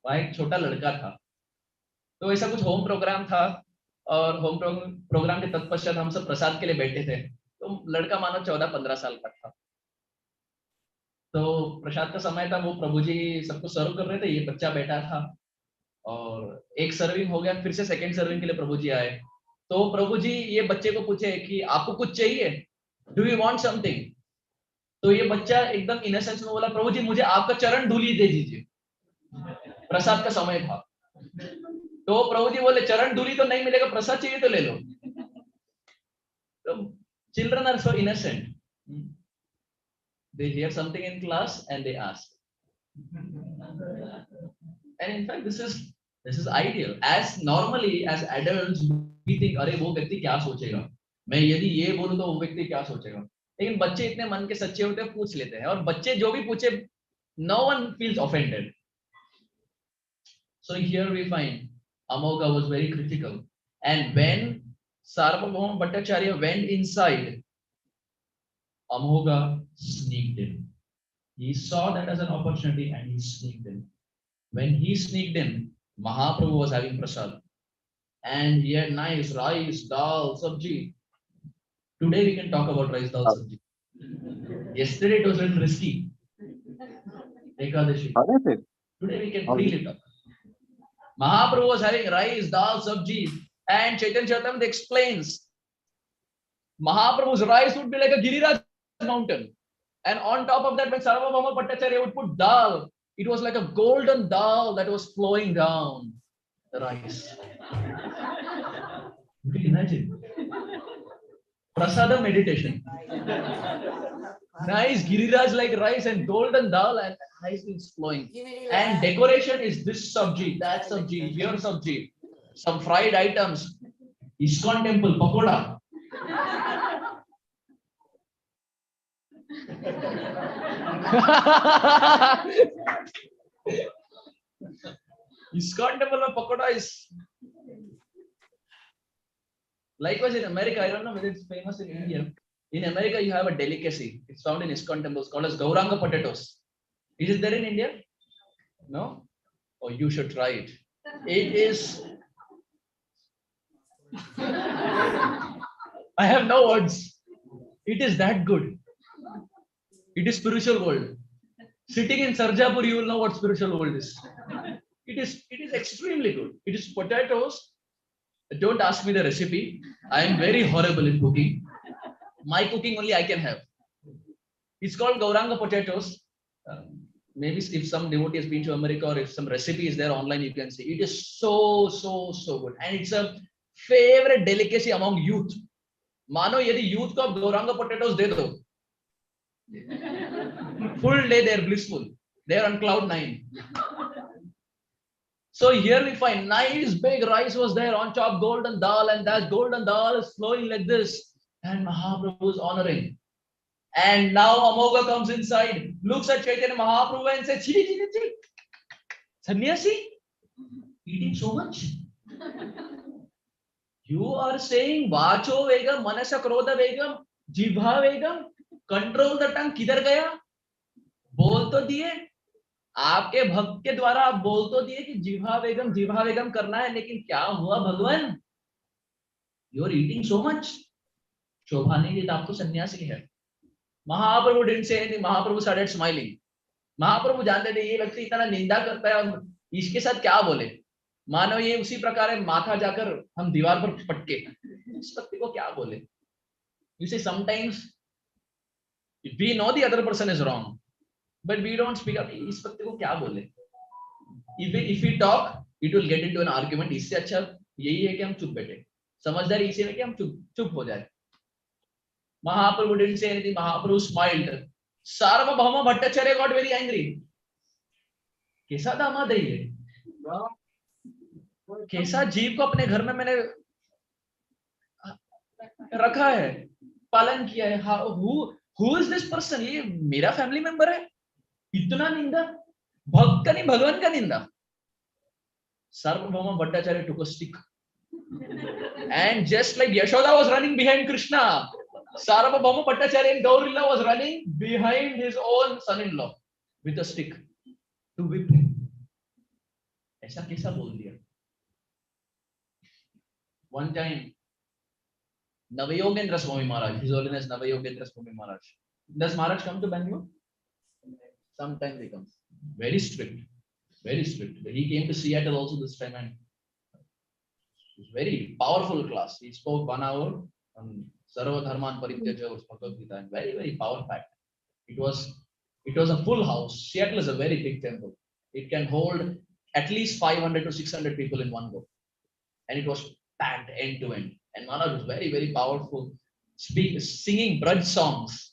वहां एक छोटा लड़का था. तो ऐसा कुछ होम प्रोग्राम था और होम प्रोग्राम के तत्पश्चात हम सब प्रसाद के लिए बैठे थे. तो लड़का मानो 14-15 साल का था. तो प्रसाद का समय था, वो प्रभु जी सबको सर्व कर रहे थे, ये बच्चा बैठा था और एक सर्विंग हो गया, फिर से सेकंड सर्विंग के लिए प्रभु जी आए. तो प्रभु जी ये बच्चे को पूछे कि आपको कुछ चाहिए, डू यू वांट समथिंग. तो ये बच्चा एकदम इनोसेंस में बोला, प्रभु जी मुझे आपका चरण धूली दे दीजिए. प्रसाद का समय था. तो प्रभु जी बोले चरण धूली तो नहीं मिलेगा, प्रसाद चाहिए तो ले लो. तो children are so innocent. They hear something in class and they ask. And in fact, this is ideal. As normally as adults, we think, अरे वो व्यक्ति क्या सोचेगा, मैं यदि ये बोलूं तो वो व्यक्ति क्या सोचेगा. लेकिन बच्चे इतने मन के सच्चे होते हैं, पूछ लेते हैं. और बच्चे जो भी पूछे, no one feels offended. So here we find Amogha was very critical. And when Sarvabhauma Bhattacharya went inside, Amogha sneaked in. He saw that as an opportunity and he sneaked in. When he sneaked in, Mahaprabhu was having prasad. And he had nice rice, dal, sabji. Today we can talk about rice, dal, sabji. Yesterday it was a little risky. Ekadashi. Today we can freely talk. Mahaprabhu was having rice, dal, sabji. And Chaitanya Charitamrita explains, Mahaprabhu's rice would be like a Giriraj mountain, and on top of that, when Sarvabhauma Bhattacharya would put dal, it was like a golden dal that was flowing down the rice. You can imagine prasada meditation. Nice Giriraj like rice and golden dal and rice is flowing. And decoration is this sabji, that sabji, here sabji, some fried items. ISKCON temple pakoda. ISKCON temple में pakoda is likewise in America. I don't know whether it's famous in India. In America, you have a delicacy. It's found in ISKCON temples called as Gauranga potatoes. Is it there in India? No? Oh, you should try it. It is. I have no words. It is that good. It is spiritual world. Sitting in Sarjapur, you will know what spiritual world is. It is extremely good. It is potatoes. Don't ask me the recipe. I am very horrible in cooking. My cooking only I can have. It's called Gauranga potatoes. Maybe if some devotee has been to America or if some recipe is there online, you can see. It is so good. And it's a favorite delicacy among youth. Mano yadi youth ko Gauranga potatoes de do. Full day they are blissful. They are on cloud 9. So here we find nice big rice was there on top, golden dal, and that golden dal is flowing like this. And Mahaprabhu is honoring. And now Amogha comes inside, looks at Chaitanya Mahaprabhu and says, Chi, Sannyasi, eating so much? You are saying Vacho Vegam, Manasa Krodha Vegam, Jibha Vegam, control the tongue, किधर गया? बोल तो दिए, आपके भक्त के द्वारा आप बोल तो दिए कि जिह्वा वेगम करना है, लेकिन क्या हुआ भगवान? You are eating so much. शोभा नहीं देता, आप तो सन्यासी है. महाप्रभु didn't say anything. Mahaprabhu started smiling. महाप्रभु जानते थे ये व्यक्ति इतना निंदा करता है और इसके साथ क्या बोले. मानो ये उसी प्रकार है, माथा जाकर हम दीवार पर पटके, इस व्यक्ति को क्या बोले. You see, sometimes we know the other person is wrong, but we don't speak up. इस व्यक्ति को क्या बोले. If we talk, it will get into an argument. इससे अच्छा यही है कि हम चुप बैठे. समझदारी इसी है कि हम चुप हो जाए. Mahaprabhu didn't say anything. Mahaprabhu smiled. Sarvabhauma Bhattacharya got very angry. कैसा दामाद है ये? कैसा जीव को अपने घर में मैंने रखा है, पालन किया है. Who is this person? ये मेरा फैमिली मेंबर है. इतना निंदा, भक्त का नहीं भगवान का निंदा. Sarvabhauma Bhattacharya took a stick, and just like Yashoda was running behind Krishna, Sarvabhauma Bhattacharya in Gaurilla was running behind his own son-in-law with a stick to whip him. ऐसा कैसा बोल दिया? One time, Navayogendra Swami Maharaj, His Holiness Navayogendra Swami Maharaj. Does Maharaj come to Bangalore? Sometimes he comes. Very strict. Very strict. He came to Seattle also this time, and it was very powerful class. He spoke 1 hour on Sarva Dharman Parityaja or Bhagavad Gita, and very, very power packed. It was a full house. Seattle is a very big temple. It can hold at least 500 to 600 people in one go. And it was packed end to end. And Maharaj was very, very powerful, singing Braj songs.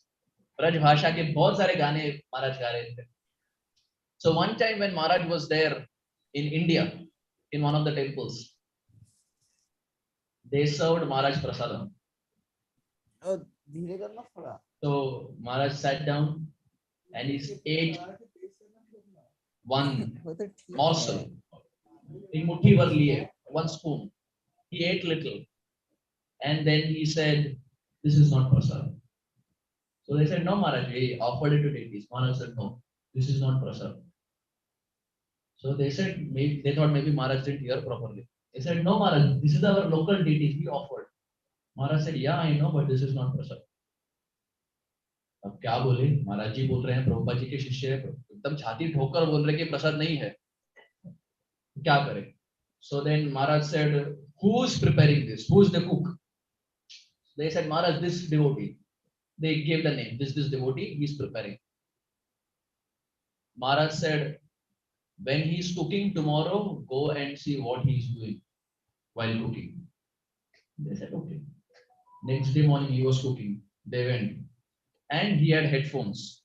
Braj Bhasha ke bahut sare gaane Maharaj ga rahe the. So one time when Maharaj was there in India, in one of the temples, they served Maharaj prasadam. So Maharaj sat down and he ate one morsel. In muthi var liye, 1 spoon. He ate little. And then he said, this is not prasad. So they said, no Maharaj, we offered it to deities. Maharaj said, no, this is not prasad. So they said, they thought maybe Maharaj didn't hear properly. They said, no Maharaj, this is our local deities, we offered. Maharaj said, yeah, I know, but this is not prasad. अब क्या बोले, महाराज जी बोल रहे हैं, प्रभुपाद जी के शिष्य है, एकदम छाती ठोकर बोल रहे कि प्रसाद नहीं है, क्या करें? So then Maharaj said, who's preparing this? Who's the cook? They said, Maharaj, this devotee. They gave the name, this devotee, he's preparing. Maharaj said, when he's cooking tomorrow, go and see what he's doing while cooking. They said, okay. Next day morning, he was cooking. They went. And he had headphones.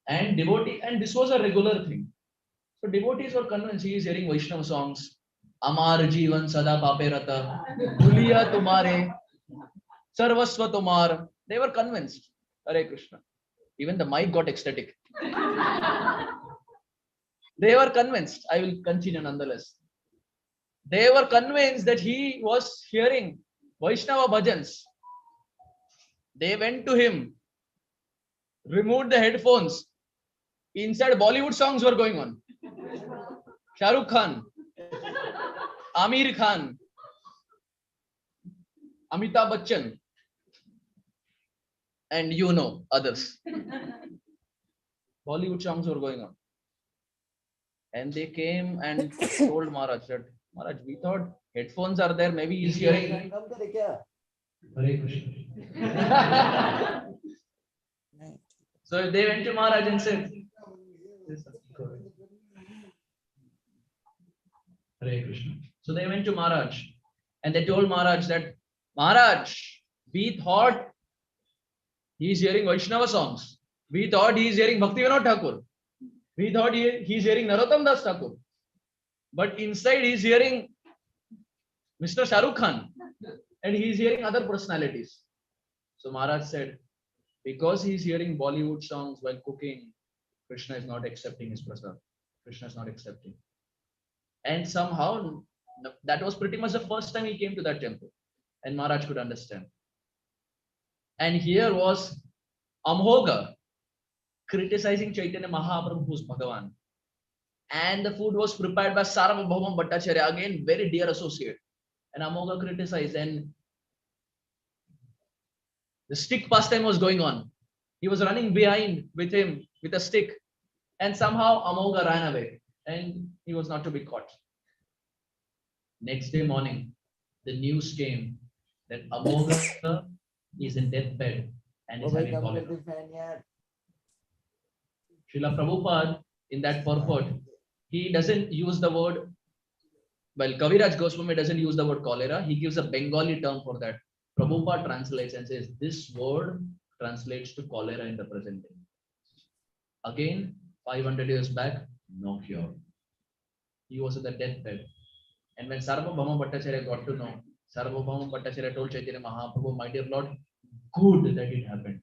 And this was a regular thing. So devotees were convinced he is hearing Vaishnava songs. Amar Jeevan Sada Pape Rata, Duliya Tumare, Sarvasva Tumar. They were convinced. Hare Krishna. Even the mic got ecstatic. They were convinced. I will continue nonetheless. They were convinced that he was hearing Vaishnava bhajans. They went to him, removed the headphones. Inside, Bollywood songs were going on. Shah Rukh Khan, Amir Khan, Amitabh Bachchan, and you know others. Bollywood songs were going on. And they came and told Maharaj that, Maharaj, we thought headphones are there, maybe he's hearing. Hare Krishna. So they went to Maharaj and said, Hare Krishna. So they went to Maharaj and they told Maharaj that, Maharaj, we thought he's hearing Vaishnava songs. We thought he's hearing Bhakti Vinod Thakur. We thought he's hearing Narottam Das Thakur. But inside he's hearing Mr. Shah Rukh Khan. And he's hearing other personalities. So Maharaj said, because he's hearing Bollywood songs while cooking, Krishna is not accepting his prasad. Krishna is not accepting. And somehow That was pretty much the first time he came to that temple, and Maharaj could understand. And here was Amhoga criticizing Chaitanya Mahaprabhu, who's Bhagavan. And the food was prepared by Sarvabhauma Bhattacharya, again very dear associate. And Amhoga criticized, and the stick pastime was going on. He was running behind with him with a stick, and somehow Amhoga ran away, and he was not to be caught. Next day morning, the news came that Amhoga is in deathbed and is having cholera. Srila Prabhupada, in that purport, he doesn't use the word, well, Kaviraj Goswami doesn't use the word cholera, he gives a Bengali term for that. Prabhupada translates and says, this word translates to cholera in the present day. Again, 500 years back, no cure. He was in the deathbed. And when Sarvabhauma Bhattacharya got to know, Sarvabhauma Bhattacharya told Chaitanya Mahaprabhu, my dear Lord, good that it happened.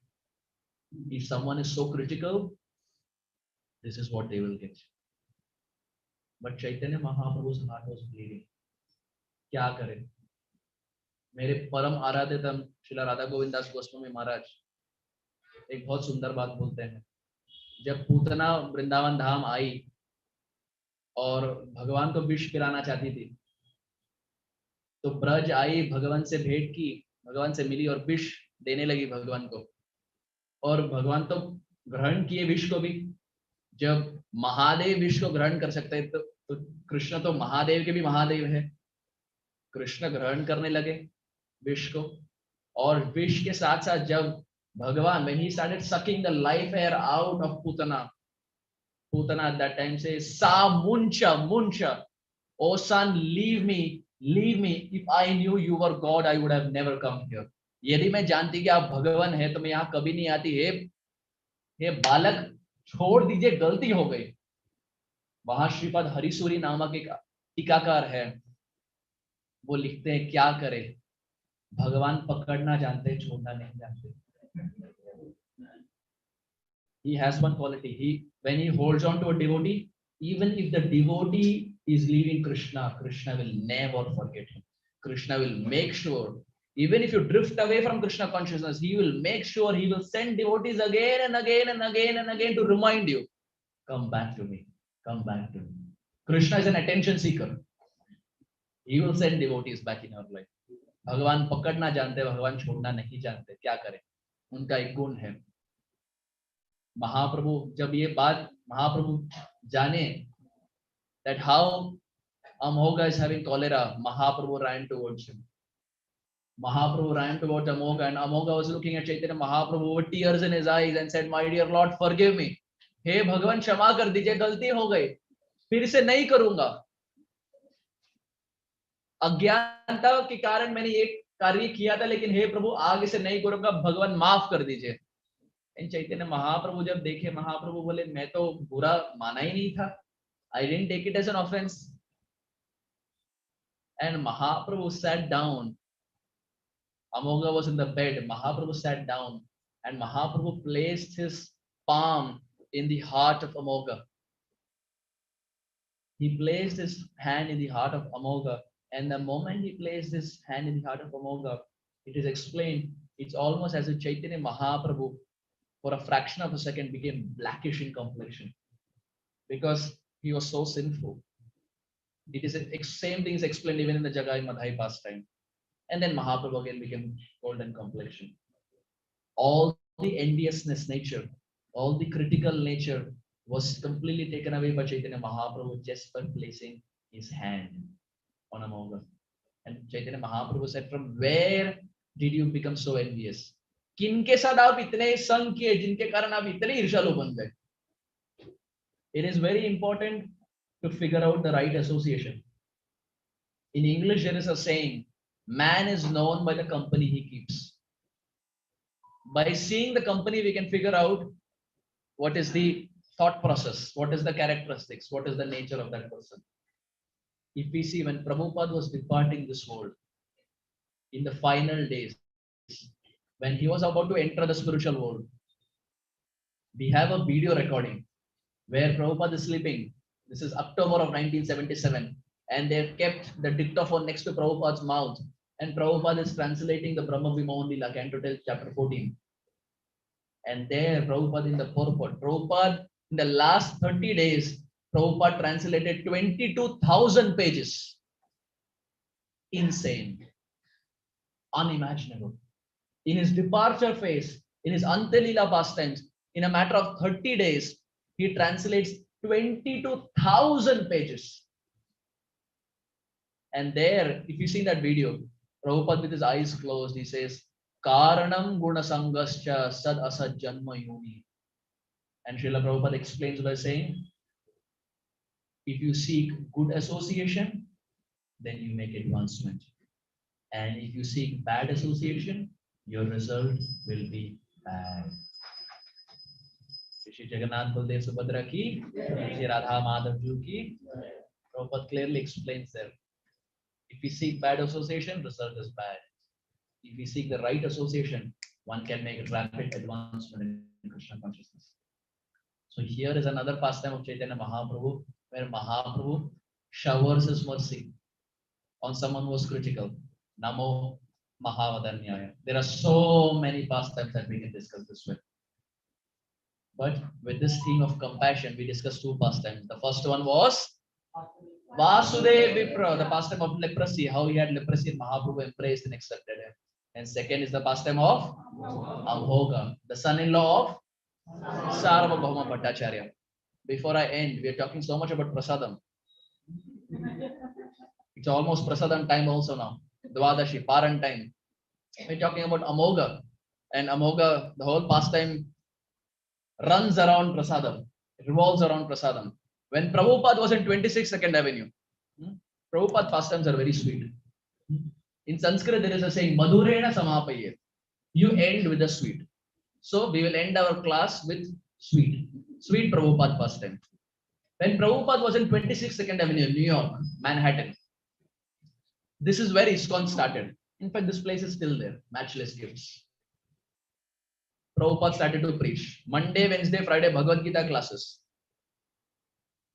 If someone is so critical, this is what they will get. But Chaitanya Mahaprabhu's heart was bleeding. क्या करें? मेरे परम आराध्यतम श्रीला राधा गोविंद दास गोस्वामी महाराज एक बहुत सुंदर बात बोलते हैं. जब पूतना वृंदावन धाम आई और भगवान को विष पिलाना चाहती थी, तो ब्रज आई, भगवान से भेंट की, भगवान से मिली और विष देने लगी भगवान को. और भगवान तो ग्रहण किए विष को भी. जब महादेव विष को ग्रहण कर सकते हैं, तो कृष्ण तो महादेव के भी महादेव है. कृष्ण ग्रहण करने लगे विष को, और विष के साथ साथ जब भगवान, when he started sucking the life air out of Putana at that time says, Sa muncha, muncha, oh son, leave me, if I knew you were God, I would have never come here. यदि मैं जानती कि आप भगवान है तो मैं यहाँ कभी नहीं आती. हे बालक, छोड़ दीजिए, गलती हो गई. वहां श्रीपद हरिसूरी नामक एक टीकाकार है, वो लिखते हैं, क्या करे, भगवान पकड़ना जानते, छोड़ना नहीं जानते. He has one quality. When he holds on to a devotee, even if the devotee is leaving Krishna, Krishna will never forget him. Krishna will make sure, even if you drift away from Krishna consciousness, he will make sure, he will send devotees again and again and again and again to remind you, come back to me, come back to me. Krishna is an attention seeker. He will send devotees back in our life. भगवान पकड़ना जानते, भगवान छोड़ना नहीं जानते. क्या करें, उनका एक गुण है. महाप्रभु, जब ये बात महाप्रभु जाने that how Amhoga is having cholera, Mahaprabhu ran towards him. Mahaprabhu ran towards Amhoga, and Amhoga was looking at Chaitanya Mahaprabhu with tears in his eyes and said, my dear Lord, forgive me. हे भगवान क्षमा कर दीजिए, गलती हो गई, फिर से नहीं करूंगा. अज्ञानता के कारण मैंने एक कार्य किया था, लेकिन हे प्रभु आगे से नहीं करूंगा, भगवान माफ कर दीजिए. चैतन्य महाप्रभु जब देखे, महाप्रभु बोले, मैं तो बुरा माना ही नहीं था. I didn't take it as an offense. And Mahaprabhu sat down. Amhoga was in the bed. Mahaprabhu sat down, and Mahaprabhu placed his palm in the heart of Amhoga. He placed his hand in the heart of Amhoga, and the moment he placed his hand in the heart of Amhoga, it is explained, it's almost as if Chaitanya Mahaprabhu for a fraction of a second became blackish in complexion, because he was so sinful. It is the same thing is explained even in the Jagai Madhai pastime. And then Mahaprabhu again became golden complexion. All the enviousness nature, all the critical nature was completely taken away by Chaitanya Mahaprabhu just by placing his hand on Amhoga. And Chaitanya Mahaprabhu said, from where did you become so envious? किनके साथ आप इतने संग किए जिनके कारण आप इतने ईर्ष्यालु बन गए? It is very important to figure out the right association. In English, there is a saying, man is known by the company he keeps. By seeing the company, we can figure out what is the thought process, what is the characteristics, what is the nature of that person. If we see when Prabhupada was departing this world, in the final days, when he was about to enter the spiritual world, we have a video recording where Prabhupada is sleeping. This is October of 1977, and they've kept the dictaphone next to Prabhupada's mouth, and Prabhupada is translating the Brahma Vimohan Lila, Canto 10, chapter 14. And there, Prabhupada in the purport, Prabhupada in the last 30 days, Prabhupada translated 22,000 pages. Insane. Unimaginable. In his departure phase, in his Antelila pastimes, in a matter of 30 days, he translates 22,000 pages. And there, if you see that video, Prabhupada with his eyes closed, he says, Karanam guna sangascha sad asad janma yoni. And Srila Prabhupada explains by saying, if you seek good association, then you make advancement. And if you seek bad association, your result will be bad. Shri Jagannath Baldev Subhadra ki, Shri Radha Madhav Ji ki, Prabhupada clearly explains there. If we seek bad association, result is bad. If we seek the right association, one can make a rapid advancement in Krishna consciousness. So here is another pastime of Chaitanya Mahaprabhu, where Mahaprabhu showers his mercy on someone who was critical. Namo Mahavadanyaya. There are so many pastimes that we can discuss this way. But with this theme of compassion, we discussed two pastimes. The first one was Vasudev Vipra, the pastime of leprosy, how he had leprosy and Mahaprabhu embraced and accepted him. And second is the pastime of Amhoga, the son-in-law of Sarvabhauma Bhattacharya. Before I end, we are talking so much about prasadam. It's almost prasadam time also now. Dwadashi, Paran time. We're talking about Amoga. And Amoga, the whole pastime runs around prasadam. It revolves around prasadam. When Prabhupada was in 26 Second Avenue, Prabhupada pastimes are very sweet. In Sanskrit, there is a saying, Madhurena Samapaye. You end with a sweet. So we will end our class with sweet. Sweet Prabhupada pastime. When Prabhupada was in 26 Second Avenue, New York, Manhattan, this is where ISKCON started. In fact, this place is still there. Matchless Gifts. Prabhupada started to preach. Monday, Wednesday, Friday, Bhagavad Gita classes.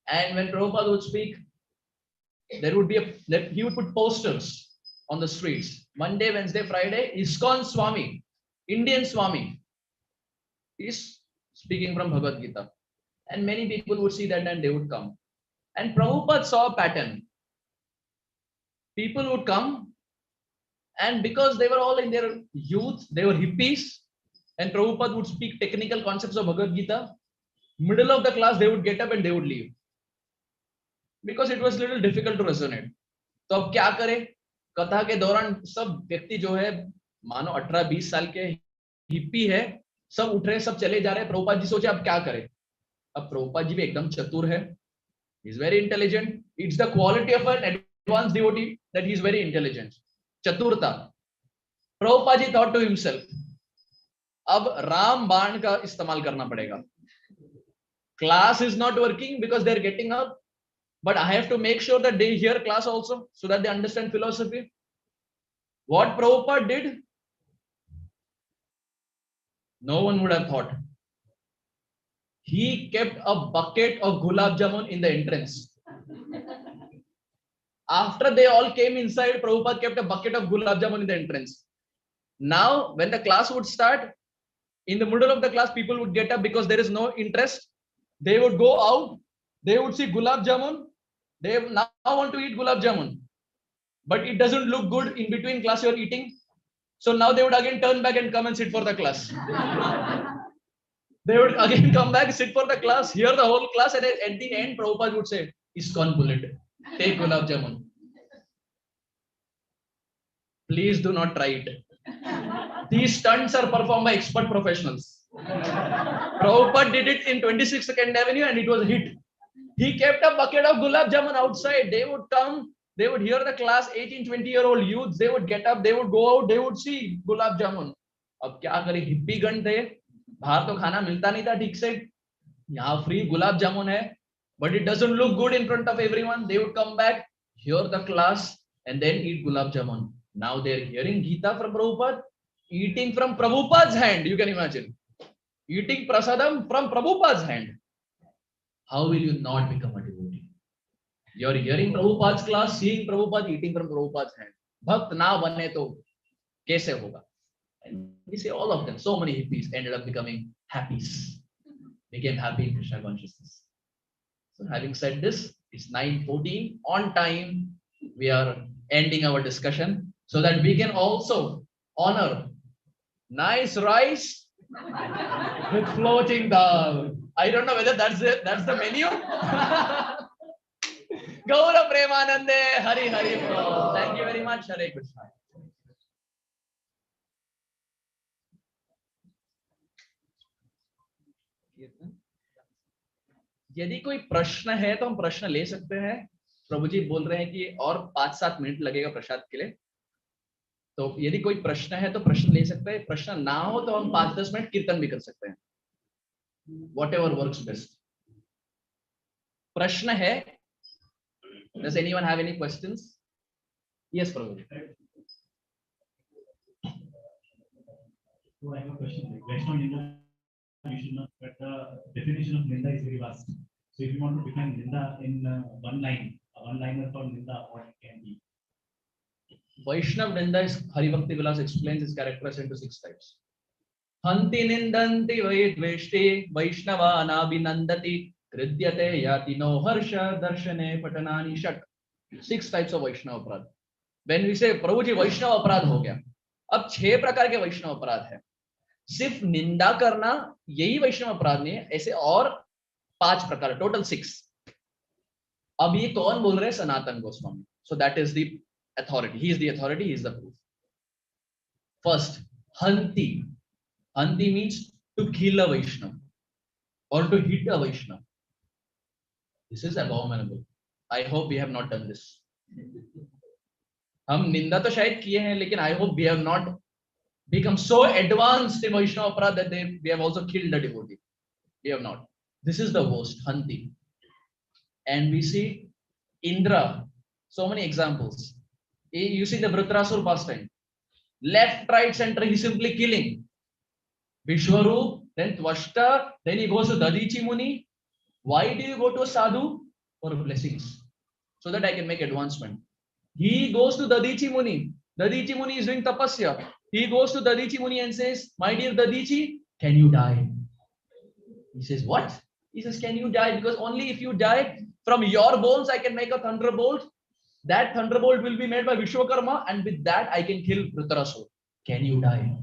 And when Prabhupada would speak, there would be he would put posters on the streets. Monday, Wednesday, Friday, ISKCON Swami, Indian Swami, is speaking from Bhagavad Gita. And many people would see that and they would come. And Prabhupada saw a pattern. People would come, and because they were all in their youth, they were hippies, and Prabhupada would speak technical concepts of Bhagavad Gita. Middle of the class, they would get up and they would leave. Because it was a little difficult to resonate. तो अब क्या करें? कथा के दौरान सब व्यक्ति जो है मानो 18-20 साल के हिप्पी है, सब उठ रहे, सब चले जा रहे हैं. प्रभुपाद जी सोचे अब क्या करें? अब प्रभुपाद जी भी एकदम चतुर है. He is very intelligent. It's the quality of an advanced devotee that he is very intelligent. चतुरता. Prabhupada ji thought to himself, अब राम बाण का इस्तेमाल करना पड़ेगा. Class is not working because they are getting up, but I have to make sure that they hear class also so that they understand philosophy. What Prabhupada did, no one would have thought. He kept a bucket of gulab jamun in the entrance. After they all came inside, Prabhupada kept a bucket of gulab jamun in the entrance. Now, when the class would start, in the middle of the class, people would get up because there is no interest. They would go out. They would see gulab jamun. They now want to eat gulab jamun. But it doesn't look good in between class you're eating. So now they would again turn back and come and sit for the class. They would again come back, sit for the class, hear the whole class, and at the end, Prabhupada would say, ISKCON bullet, take gulab jamun. Please do not try it. These stunts are performed by expert professionals. Prabhupada did it in 26 Second Avenue and it was a hit. He kept a bucket of gulab jamun outside. They would come, they would hear the class, 18-20-year-old youths, they would get up, they would go out, they would see gulab jamun. अब क्या करें, hippie गण थे, बाहर तो खाना मिलता नहीं था ठीक से, यहाँ फ्री गुलाब जामुन है, but it doesn't look good in front of everyone. They would come back, hear the class, and then eat gulab jamun. Now they are hearing Gita from Prabhupada, eating from Prabhupada's hand. You can imagine, eating prasadam from Prabhupada's hand. How will you not become a devotee? You're hearing Prabhupada's class, seeing Prabhupada eating from Prabhupada's hand. Bhakt na bane to kaise hoga? And we see all of them. So many hippies ended up becoming happies, became happy in Krishna consciousness. So having said this, it's 9:14 on time. We are ending our discussion so that we can also honor nice rice with floating dal. I don't know whether that's it. That's the menu. Gaura Premanande, Hari Hari Bol. Thank you very much. Hare Krishna. यदि कोई प्रश्न है तो हम प्रश्न ले सकते हैं. प्रभु जी बोल रहे हैं कि और 5-7 मिनट लगेगा प्रसाद के लिए. तो यदि कोई प्रश्न है तो प्रश्न ले सकते हैं. प्रश्न ना हो तो हम 5-10 मिनट कीर्तन भी कर सकते हैं. Whatever works best. प्रश्न है? Does anyone have any questions? Yes, Prabhu. So I have a question. Based on Linda, you should not, but the definition of Linda is very vast. So if you want to define Linda in one line, a one-liner for Linda, what it can be? Vaishnav Ninda is Hari Bhakti Vilas explains his characters into 6 types. Hanti nindanti vaidveshti Vaishnava anabhinandati Kridyate yati no harsha darshane patanani shat. 6 types of Vaishnava अपराध. When we say प्रभु जी वैष्णव अपराध हो गया, अब 6 प्रकार के वैष्णव अपराध है. सिर्फ निंदा करना यही वैष्णव अपराध नहीं है, ऐसे और 5 प्रकार, टोटल 6. अब ये कौन बोल रहे हैं? Sanatan Goswami. So that is the authority. He is the authority. He is the proof. First, Hanti. Hanti means to kill a Vaishnava or to hit a Vaishnava. This is abominable. I hope we have not done this. हम निंदा तो शायद किए हैं, लेकिन I hope we have not become so advanced in Vaishnava अपराध that we have also killed a devotee. We have not. This is the worst, Hanti. And we see Indra. So many examples. You see the Vritrasur pastime. Left, right, center, he's simply killing. Vishwarup, then Tvashta, then he goes to Dadichi Muni. Why do you go to a sadhu? For blessings. So that I can make advancement. He goes to Dadichi Muni. Dadichi Muni is doing tapasya. He goes to Dadichi Muni and says, my dear Dadichi, can you die? He says, what? He says, can you die? Because only if you die, from your bones I can make a thunderbolt. That thunderbolt will be made by Vishwakarma, and with that I can kill Vritrasur. Can you die?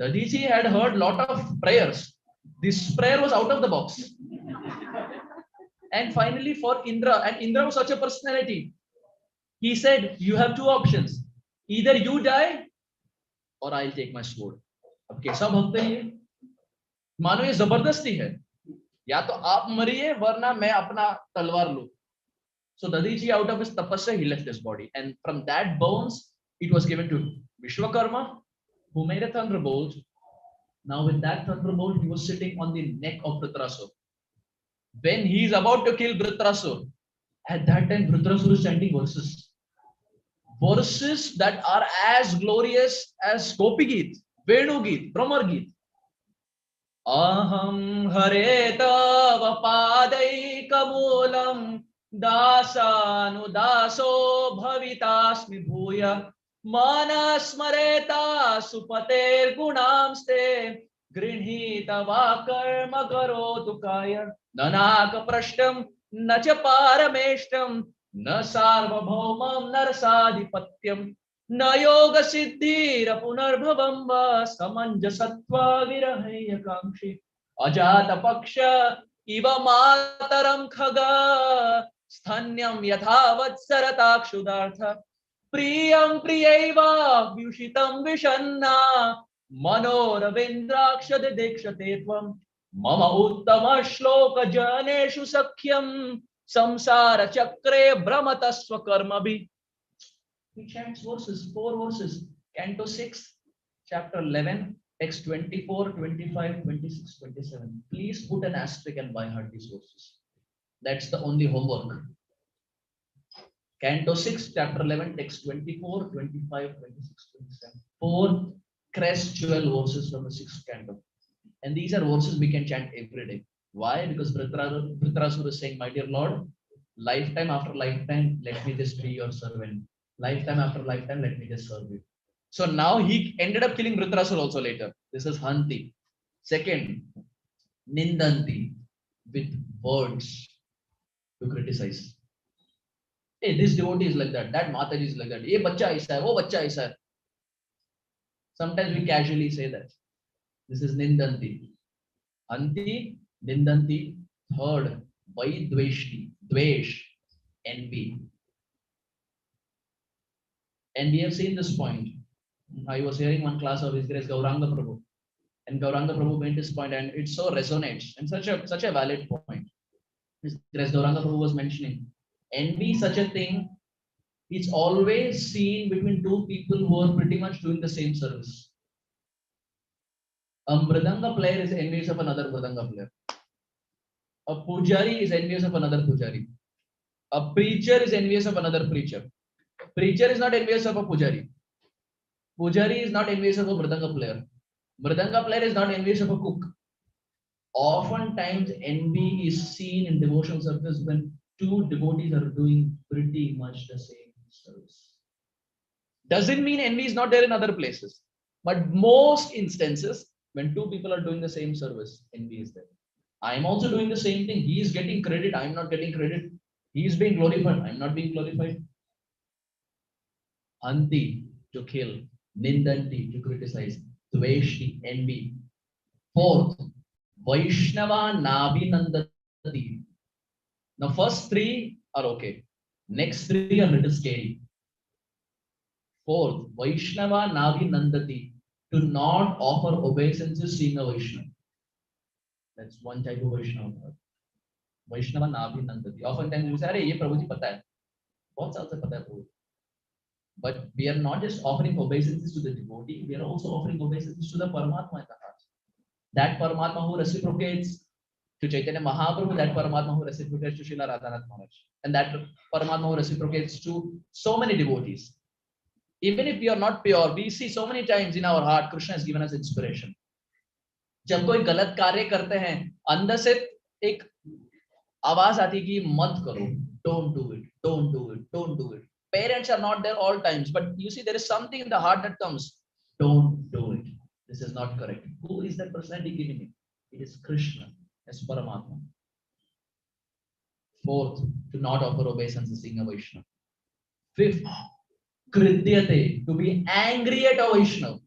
Dadichi had heard lot of prayers. This prayer was out of the box. And finally for Indra, and Indra was such a personality. He said, you have 2 options. Either you die or I'll take my sword. अब कैसा भक्त है ये? मानो ये जबरदस्ती है. या तो आप मरिए वरना मैं अपना तलवार लूं. So Dadichi, out of his tapasya, he left his body, and from that bones it was given to Vishwakarma, who made a thunderbolt. Now with that thunderbolt, he was sitting on the neck of Vritrasur. When he is about to kill Vritrasur, at that time Vritrasur is chanting verses. Verses that are as glorious as Gopi Geet, Venu Geet, Brahmar Geet. Aham hare tava padai kamulam dasanu daso bhavitasmi bhuya manasmareta supater gunamste grinhita va karma karotu kaya nanaka prashtam nacha parameshtam na sarvabhaumam narasadhipatyam na yoga siddhira punarbhavam va samanjasatva virahaya kankshi ajata paksha iva mataram khaga sthanyam yathavat saratakshudartha priyam priyaiva vyushitam vishanna manoravindrakshad dekshate tvam mama uttama shloka janeshu sakhyam samsara chakre brahmatasva karmabhi. He chants verses, 4 verses. Canto 6, chapter 11, text 24, 25, 26, 27. Please put an asterisk and by heart these verses. That's the only homework. Canto 6, chapter 11, text 24, 25, 26, 27. 4 crest jewel verses from the 6th canto. And these are verses we can chant every day. Why? Because Vritrasur is saying, my dear Lord, Lifetime after lifetime, let me just be your servant. Lifetime after lifetime, let me just serve you. So now he ended up killing Dhritarashtra also later. This is Hanti. Second, Nindanti, with words to criticize. Hey, this devotee is like that. That Mataji is like that. Ye bacha aisa hai, wo bacha aisa hai. Sometimes we casually say that. This is Nindanti. Anti, Nindanti. Third, Vaidveshti, Dvesh, envy. And we have seen this point. I was hearing one class of His Grace Gauranga Prabhu. And Gauranga Prabhu made this point, and it so resonates, and such a valid point. His Grace Gauranga Prabhu was mentioning, envy, such a thing, it's always seen between two people who are pretty much doing the same service. A mridanga player is envious of another mridanga player. A pujari is envious of another pujari. A preacher is envious of another preacher. Preacher is not envious of a pujari. Pujari is not envious of a mridanga player. Mridanga player is not envious of a cook. Oftentimes, envy is seen in devotional service when two devotees are doing pretty much the same service. Doesn't mean envy is not there in other places, but most instances, when two people are doing the same service, envy is there. I am also doing the same thing. He is getting credit. I am not getting credit. He is being glorified. I am not being glorified. Anti, to kill. Nindanti, to criticize. Dveshti, envy. Fourth, Vaishnava Nabhinandati. Now, first three are okay. Next three are a little scary. Fourth, Vaishnava Nabhinandati. To not offer obeisances seeing a Vaishnava. That's one type of Vaishnava. Vaishnava Nabhinandati. Oftentimes we say, "Arey, ye Prabhuji pata hai." Bahut saal se pata hai Prabhuji. But we are not just offering obeisances to the devotee, we are also offering obeisances to the Paramatma in the heart. That Paramatma who reciprocates to Chaitanya Mahaprabhu, that Paramatma who reciprocates to Srila Radhanath Maharaj, and that Paramatma who reciprocates to so many devotees. Even if we are not pure, we see so many times in our heart, Krishna has given us inspiration. जब कोई गलत कार्य करते हैं, अंदर से एक आवाज आती है कि मत करो, don't do it, don't do it, don't do it. Parents are not there all times, but you see there is something in the heart that comes, don't do it. This is not correct. Who is that personality giving it? It is Krishna, as Paramatma. Fourth, to not offer obeisance seeing a Vaishnava. Fifth, Krityate, to be angry at a Vaishnava.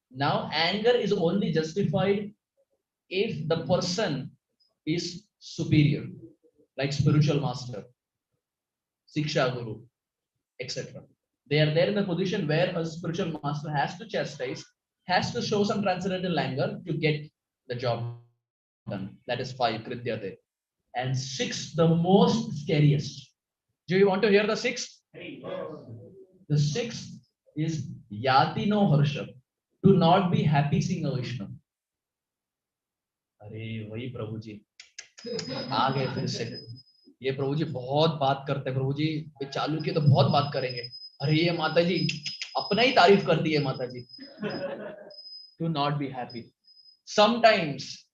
Now, anger is only justified if the person is superior, like spiritual master, Siksha Guru, etc. They are there in the position where a spiritual master has to chastise, has to show some transcendental anger to get the job done. That is 5, Krityate. And 6, the most scariest. Do you want to hear the 6th? The 6th is Yati no Harsha. To not be happy seeing a Vaishnava. अरे वही प्रभु जी आ गए फिर से. ये प्रभु जी बहुत बात करते हैं. प्रभु जी चालू किए तो बहुत बात करेंगे. अरे ये माता जी अपना ही तारीफ करती है माता जी. To not be happy. Sometimes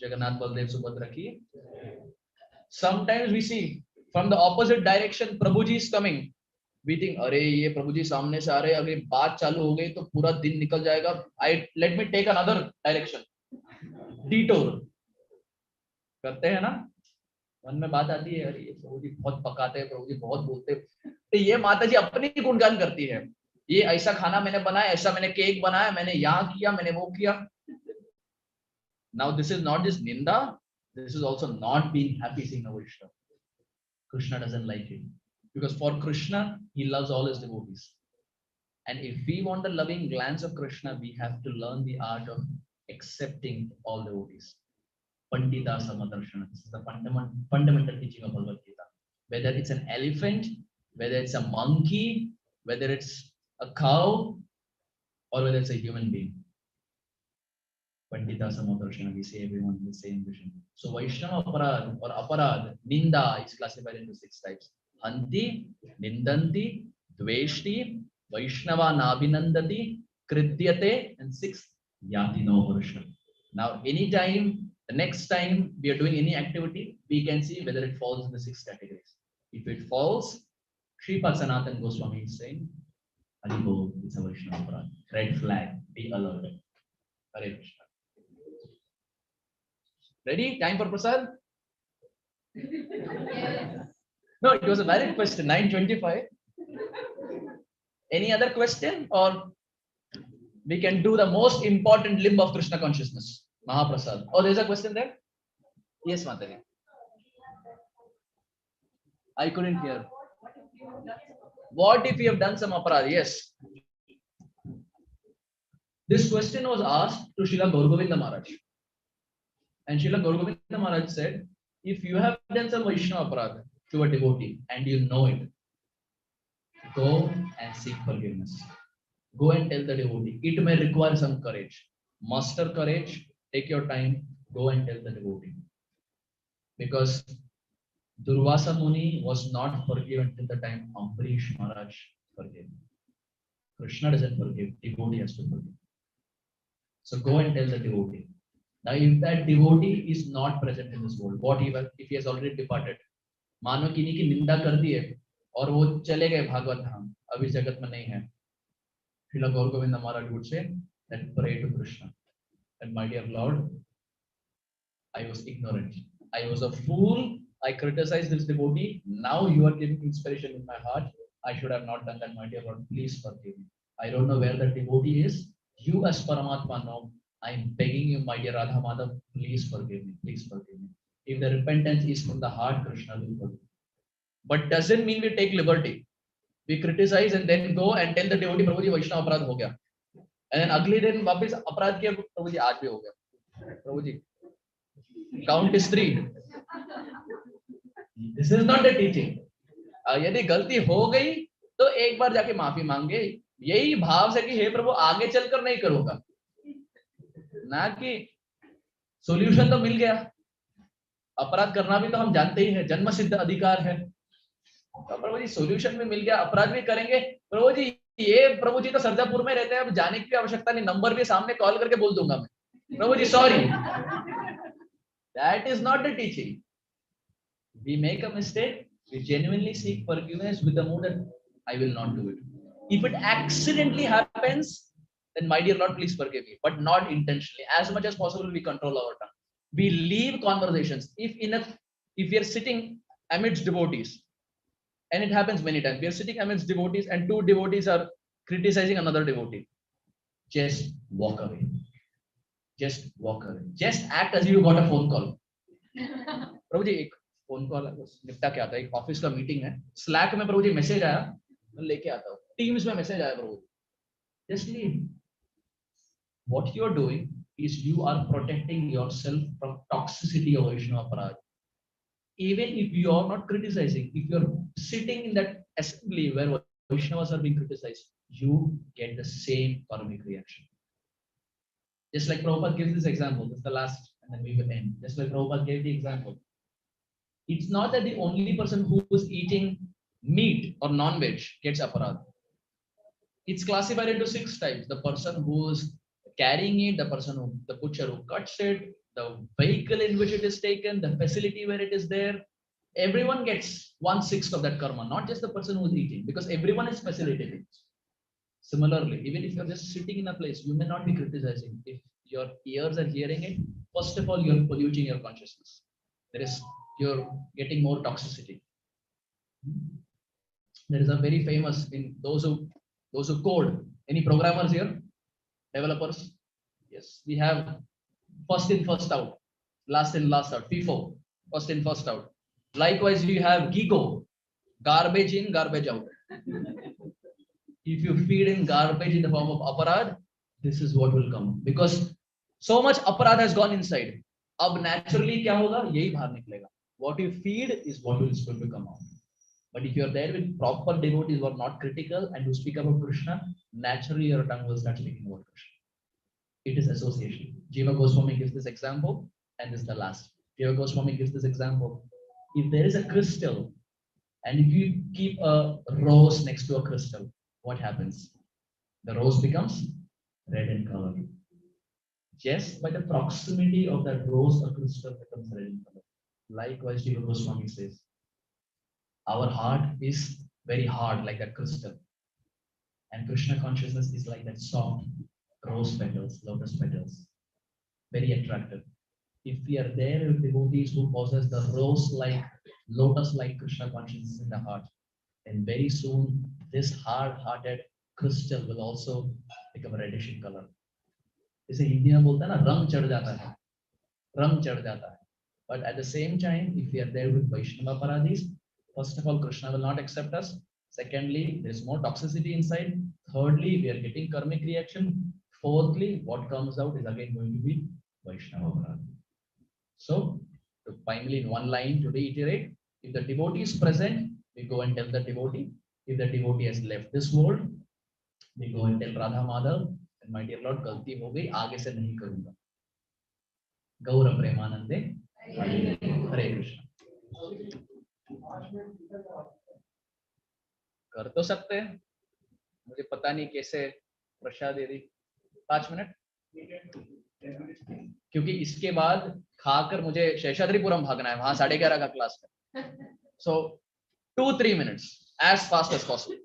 Jagannath Baldev Subhadra ki. Sometimes we see from the opposite direction Prabhu ji is coming. We think, अरे ये प्रभु जी सामने से आ रहे हैं, अगर बात चालू हो गई तो पूरा दिन निकल जाएगा. Let me take another direction. Detour. करते हैं ना, मन में बात आती है, अरे ये प्रभु जी बहुत पकाते हैं, प्रभु जी बहुत बोलते हैं. तो ये माता जी अपनी गुणगान करती है. ये ऐसा खाना मैंने बनाया, ऐसा मैंने केक बनाया, मैंने यहाँ किया, मैंने वो किया. Now this is not just ninda, this is also not being happy seeing a Vaishnava. Krishna doesn't like it. Because for Krishna, he loves all his devotees. And if we want the loving glance of Krishna, we have to learn the art of accepting all devotees. Pandita Samadarshana. This is the fundamental teaching of Bhagavad Gita. Whether it's an elephant, whether it's a monkey, whether it's a cow, or whether it's a human being. Pandita Samadarshana, we say everyone in the same vision. So Vaishnava Aparad or Aparad, Ninda is classified into 6 types. Hanti, Nindanti, Dveshti, Vaishnava Nabhinandati, Krityate, and 6th, Yati no Varsha. Now, anytime The next time we are doing any activity, we can see whether it falls in the 6 categories. If it falls, Sripad Sanatan Goswami is saying, Haribo is a Vaishnava Aparadha. Red flag, be alert. Hare Krishna. Ready? Time for Prasad? No, it was a valid question. 9:25. Any other question? Or we can do the most important limb of Krishna consciousness, Mahaprasad. Oh, there's a question there? Yes, Mataji. I couldn't hear. What if you have done some aparadha? Yes. This question was asked to Srila Gaur Govinda Maharaj. And Srila Gaur Govinda Maharaj said, if you have done some Vaishnava aparadha to a devotee and you know it, go and seek forgiveness. Go and tell the devotee. It may require some courage. Muster courage, take your time, go and tell the devotee. Because Durvasa Muni was not forgiven till the time Ambarish Maharaj forgave. Krishna doesn't forgive, devotee has to forgive. So go and tell the devotee. Now, if that devotee is not present in this world, what even if he has already departed? मानो किन्हीं की निंदा कर दी है और वो चले गए भागवत धाम, अभी जगत में नहीं है. Srila Gaur Govinda Maharaj would say that pray to Krishna. And my dear Lord, I was ignorant. I was a fool. I criticized this devotee. Now you are giving inspiration in my heart. I should have not done that, my dear Lord. Please forgive me. I don't know where the devotee is. You as Paramatma know. I am begging you, my dear Radha Madhav, please forgive me. Please forgive me. If the repentance is from the heart, Krishna will forgive. But doesn't mean we take liberty. We criticize and then go and tell the devotee, Prabhuji, Vaishnava aparadh ho gaya. And then अगले दिन वापस अपराध किया, प्रभुजी आज भी हो गया. प्रभुजी, count is 3. This is not the teaching. यदि गलती हो गई तो एक बार जाके माफी मांगे, यही भाव से कि हे प्रभु आगे चलकर नहीं करूंगा, ना कि सॉल्यूशन तो मिल गया. अपराध करना भी तो हम जानते ही है, जन्म सिद्ध अधिकार है. तो प्रभु जी सॉल्यूशन भी मिल गया, अपराध भी करेंगे. प्रभु जी ये प्रभु जी तो सरजापुर में रहते हैं, अब जाने की आवश्यकता नहीं, नंबर भी सामने कॉल करके बोल दूंगा मैं. प्रभु जी sorry. That is not the teaching. We make a mistake, we genuinely seek forgiveness with the mood that I will not do it. If it accidentally happens, then my dear Lord, please forgive me, but not intentionally. As much as possible, we control our tongue. We leave conversations. If we are sitting amidst devotees, and it happens many times, we are sitting amidst devotees and 2 devotees are criticizing another devotee. Just walk away. Just walk away. Just act as if you got a phone call. प्रभु जी एक phone call निपटा के आता है, एक office का meeting है, slack में प्रभु जी message आया, मैं लेके आता हूँ, टीम्स में मैसेज आया प्रभु जी. Just leave. What you are doing is you are protecting yourself from toxicity of Vaishnava aparadha. Even if you are not criticizing, if you are sitting in that assembly where Vaishnavas are being criticized, you get the same karmic reaction. Just like Prabhupada gives this example, this is the last, and then we will end. Just like Prabhupada gave the example. It's not that the only person who is eating meat or non-veg gets aparadha. It's classified into 6 types. The person who is carrying it, the butcher who cuts it, the vehicle in which it is taken, the facility where it is there. Everyone gets 1/6 of that karma, not just the person who is eating, because everyone is facilitating. Similarly, even if you're just sitting in a place, you may not be criticizing. If your ears are hearing it, first of all, you're polluting your consciousness. You're getting more toxicity. There is a very famous, in those who code. Any programmers here? Developers? Yes. We have first in, first out. Last in, last out. FIFO. First in, first out. Likewise, you have GIGO. Garbage in, garbage out. If you feed in garbage in the form of aparadh, this is what will come. Because so much aparadh has gone inside. Ab naturally kya hoga? Yahi bahar niklega. What you feed is what is going to come out. But if you are there with proper devotees who are not critical and who speak about Krishna, naturally your tongue will start speaking about Krishna. It is association. Jiva Goswami gives this example, and this is the last. Jiva Goswami gives this example. If there is a crystal, and if you keep a rose next to a crystal, what happens? The rose becomes red in color. Just by the proximity of that rose, a crystal becomes red in color. Likewise, Jiva Goswami says, our heart is very hard like that crystal. And Krishna consciousness is like that soft rose petals, lotus petals. Very attractive. If we are there with devotees who possess the rose-like, lotus-like Krishna consciousness in the heart, then very soon this hard-hearted crystal will also become reddish in color. जैसे हिंदी में बोलता है ना, रंग चढ़ जाता है, रंग चढ़ जाता है. But at the same time, if we are there with Vaishnava Paradis, first of all, Krishna will not accept us. Secondly, there is more toxicity inside. Thirdly, we are getting karmic reaction. Fourthly, what comes out is again going to be Vaishnava Paradis. So, to finally in one line to reiterate, if the devotee is present, we go and tell the devotee. If the devotee has left this world, we go and tell Radha Madhav, and my dear Lord, गलती हो गई, आगे से नहीं करूँगा. गौर प्रेमानंदे, हरे कृष्ण. कर तो सकते हैं, मुझे पता नहीं कैसे प्रसाद दे दी. 5 मिनट, क्योंकि इसके बाद खाकर मुझे शेषाद्रिपुरम भागना है, वहां 11:30 का क्लास है. सो 2-3 minutes as fast as possible.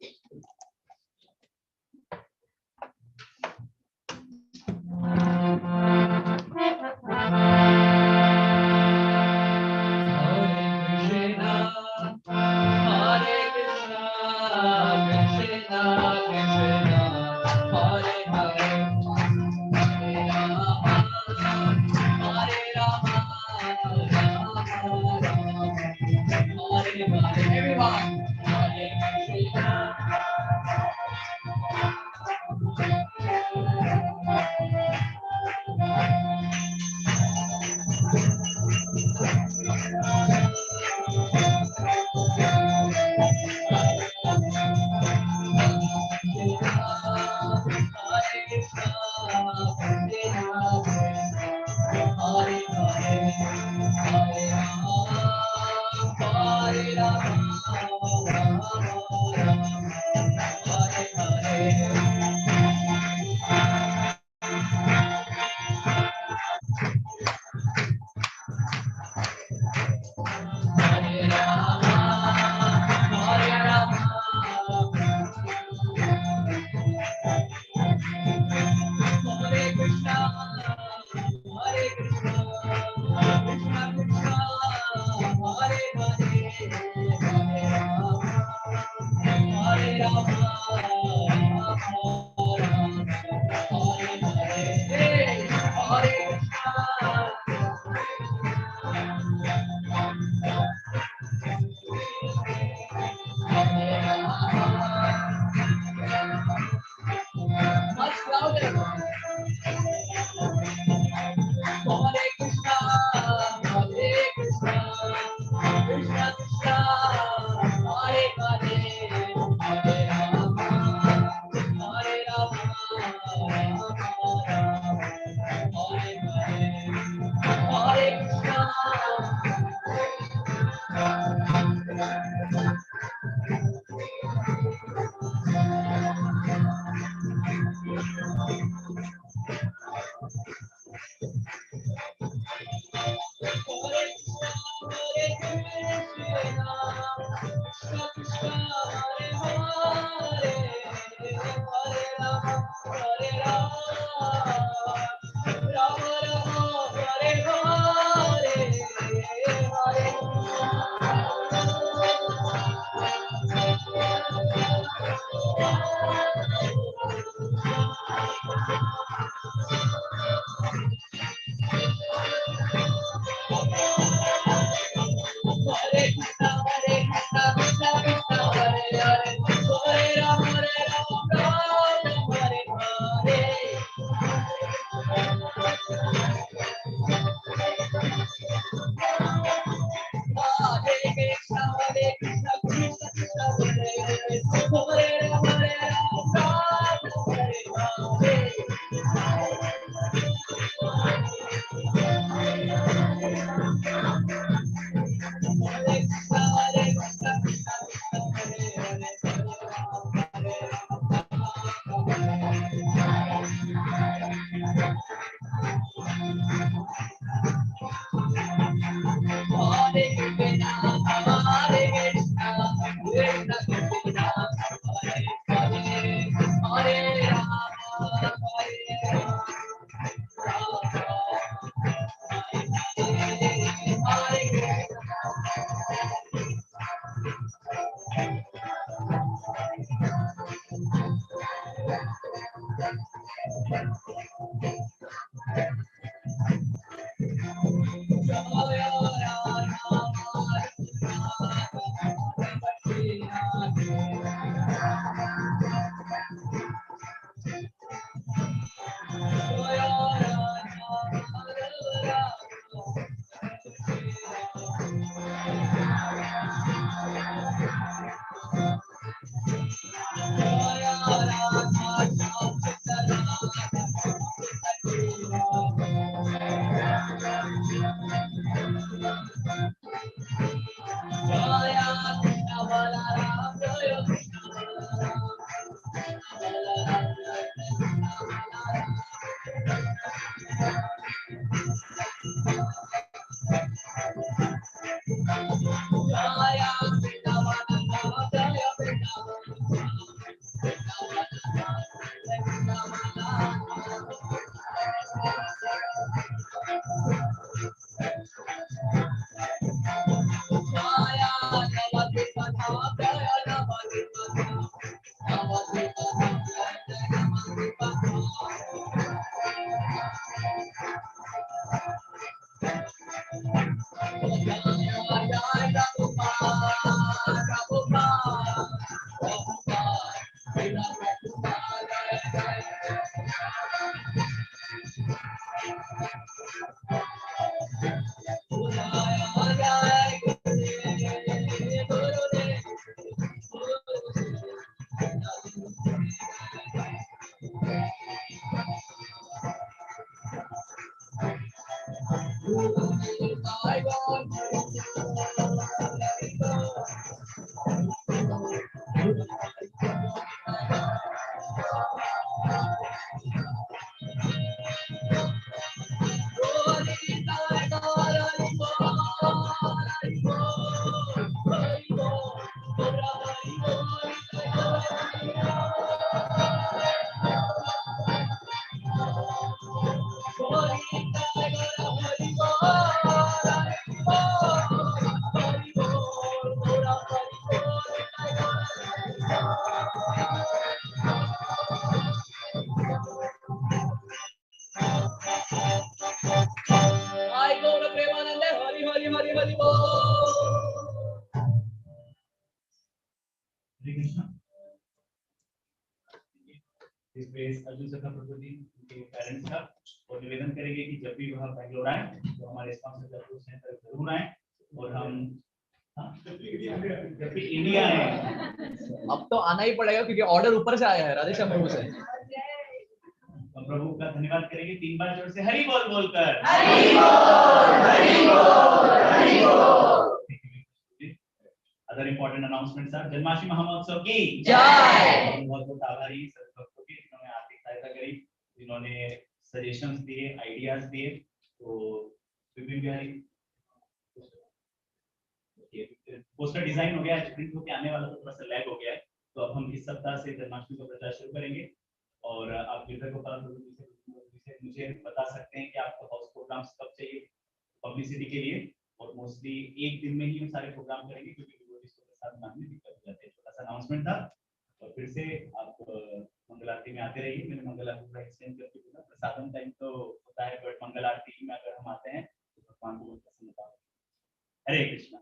Everyone, Hare Krishna. इस बेस अर्जुन सखा प्रभु जी उनके पेरेंट्स का और निवेदन करेंगे कि जब भी वह बेंगलोर आए तो हमारे ISKCON सरजापुर सेंटर जरूर आए और हम जब भी इंडिया आए अब तो आना ही पड़ेगा क्योंकि ऑर्डर ऊपर से आया है राधेश्याम प्रभु से। हम प्रभु का धन्यवाद करेंगे 3 बार जोर से हरि बोल बोलकर। Other important announcements are Janmashtami महामहोत्सव की जय। बहुत बहुत आभारी सभी भक्तों की जिन्होंने आर्थिक सहायता करी, जिन्होंने सजेशंस दिए, आइडियाज दिए। तो विपिन बिहारी पोस्टर डिजाइन हो गया, प्रिंट होके आने वाला तो थोड़ा सा लैग हो गया है, तो अब हम इस सप्ताह से जन्माष्टमी का प्रचार शुरू करेंगे। और आप गिरधर गोपाल प्रभु जी से मुझे बता सकते हैं कि आपको हाउस प्रोग्राम्स कब चाहिए पब्लिसिटी के लिए, और मोस्टली एक दिन में ही हम सारे प्रोग्राम करेंगे क्योंकि में दिक्कत हो जाती है। छोटा सा अनाउंसमेंट था। और फिर से आप मंगल आरती में आते रहिए। मैंने मंगल आरती का एक्सटेंड करके बोला, प्रसादम टाइम तो होता है बट मंगल आरती में अगर हम आते हैं तो भगवान को बहुत पसंद आता है। हरे कृष्णा।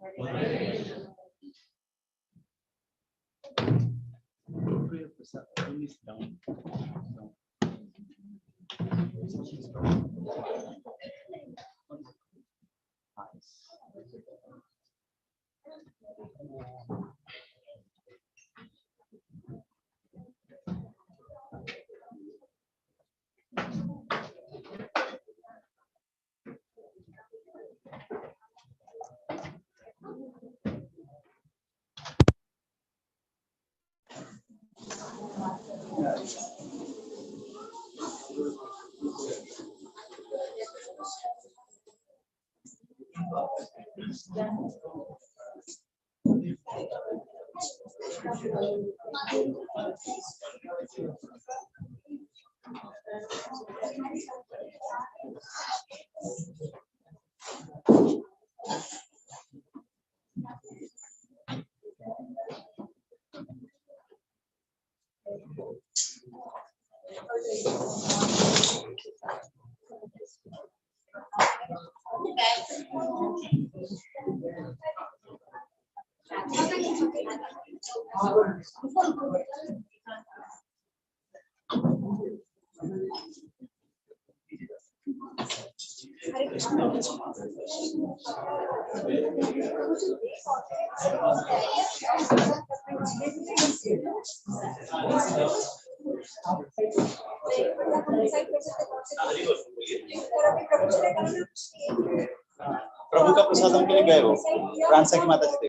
प्रभु का प्रसाद के लिए गए वो फ्रांस की माता जी